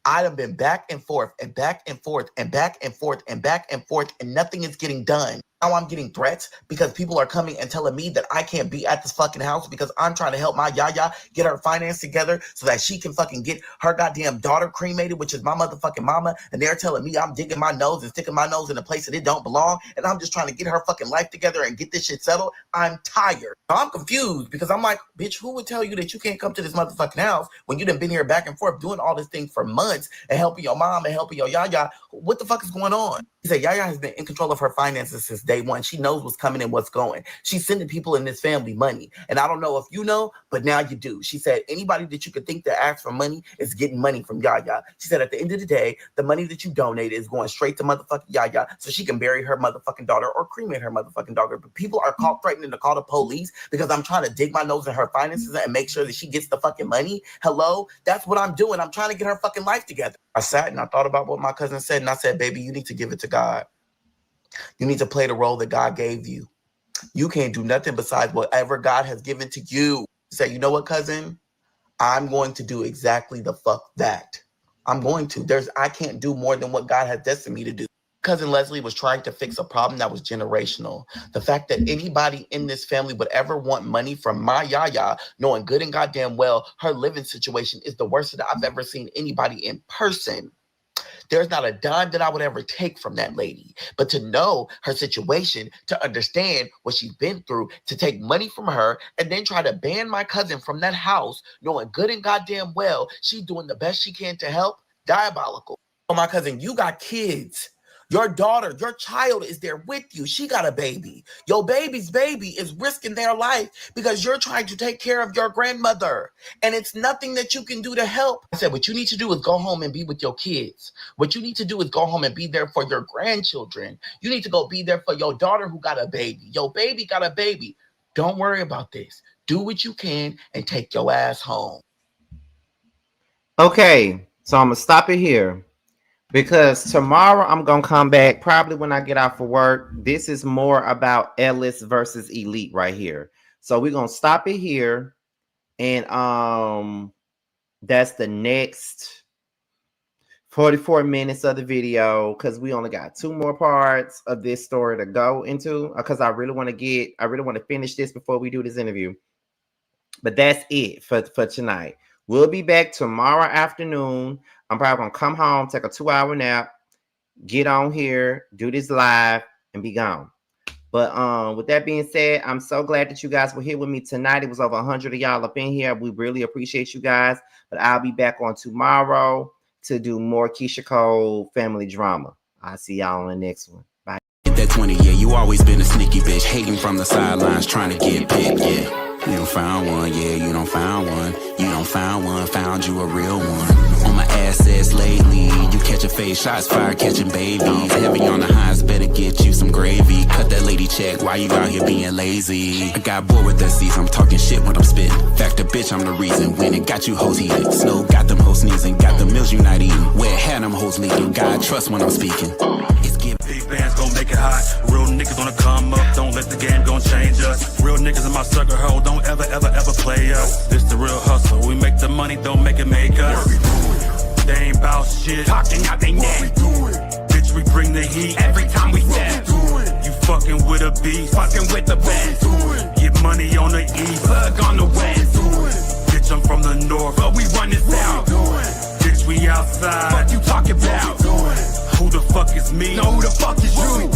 I have been back and forth and back and forth and back and forth and back and forth, and nothing is getting done. Now I'm getting threats because people are coming and telling me that I can't be at this fucking house because I'm trying to help my Yaya get her finance together so that she can fucking get her goddamn daughter cremated, which is my motherfucking mama. And they're telling me I'm digging my nose and sticking my nose in a place that it don't belong. And I'm just trying to get her fucking life together and get this shit settled. I'm tired. I'm confused because I'm like, bitch, who would tell you that you can't come to this motherfucking house when you done been here back and forth doing all this thing for months and helping your mom and helping your Yaya? What the fuck is going on? He said Yaya has been in control of her finances since day one. She knows what's coming and what's going. She's sending people in this family money. And I don't know if you know, but now you do. She said anybody that you could think that asks for money is getting money from Yaya. She said at the end of the day, the money that you donate is going straight to motherfucking Yaya so she can bury her motherfucking daughter or cremate her motherfucking daughter. But people are threatening to call the police because I'm trying to dig my nose in her finances and make sure that she gets the fucking money. Hello? That's what I'm doing. I'm trying to get her fucking life together. I sat and I thought about what my cousin said, and I said, baby, you need to give it to God. You need to play the role that God gave you. You can't do nothing besides whatever God has given to you. Say, you know what, cousin? I'm going to do exactly the fuck that. I'm going to. I can't do more than what God has destined me to do. Cousin Leslie was trying to fix a problem that was generational. The fact that anybody in this family would ever want money from my Yaya, knowing good and goddamn well her living situation is the worst that I've ever seen anybody in person. There's not a dime that I would ever take from that lady. But to know her situation, to understand what she's been through, to take money from her and then try to ban my cousin from that house, knowing good and goddamn well she's doing the best she can to help, diabolical. Oh, my cousin, you got kids. Your daughter, your child is there with you. She got a baby. Your baby's baby is risking their life because you're trying to take care of your grandmother. And it's nothing that you can do to help. I said, what you need to do is go home and be with your kids. What you need to do is go home and be there for your grandchildren. You need to go be there for your daughter who got a baby. Your baby got a baby. Don't worry about this. Do what you can and take your ass home. Okay, so I'm going to stop it here. Because tomorrow I'm going to come back probably when I get out for work. This is more about Ellis versus Elite right here. So we're going to stop it here. And that's the next 44 minutes of the video because we only got 2 more parts of this story to go into because I really want to finish this before we do this interview. But that's it for tonight. We'll be back tomorrow afternoon. I'm probably going to come home, take a 2-hour nap, get on here, do this live, and be gone. But with that being said, I'm so glad that you guys were here with me tonight. It was over 100 of y'all up in here. We really appreciate you guys. But I'll be back on tomorrow to do more Keyshia Cole family drama. I'll see y'all on the next one. Bye. Get that 20, yeah, you always been a sneaky bitch, hating from the sidelines, trying to get picked, yeah. You don't found one, yeah, you don't found one. You don't found one, found you a real one. On my assets lately, you catch a face, shots fired, catching babies. Heavy on the highs, better get you some gravy. Cut that lady check, why you out here being lazy? I got bored with that season, I'm talking shit when I'm spitting. Fact the bitch, I'm the reason, when it got you hoes heated. Snow got them hoes sneezing, got the meals you not eating. Where had them hoes leaking, God trust when I'm speaking. It's giving. Big bands gon' make it hot. Real niggas gonna come up, don't let the game gon' change us. Real niggas in my circle, ho, don't ever, ever, ever play us. This the real hustle, we make the money, don't make it make us. They ain't bout shit, talking out they neck. Bitch, we bring the heat every time we step. You fucking with a beast, fucking with the best. Get money on the east, plug on the west. Bitch, I'm from the north, but we run it south. Bitch, we outside, what you talking about? Who the fuck is me? No, who the fuck is you?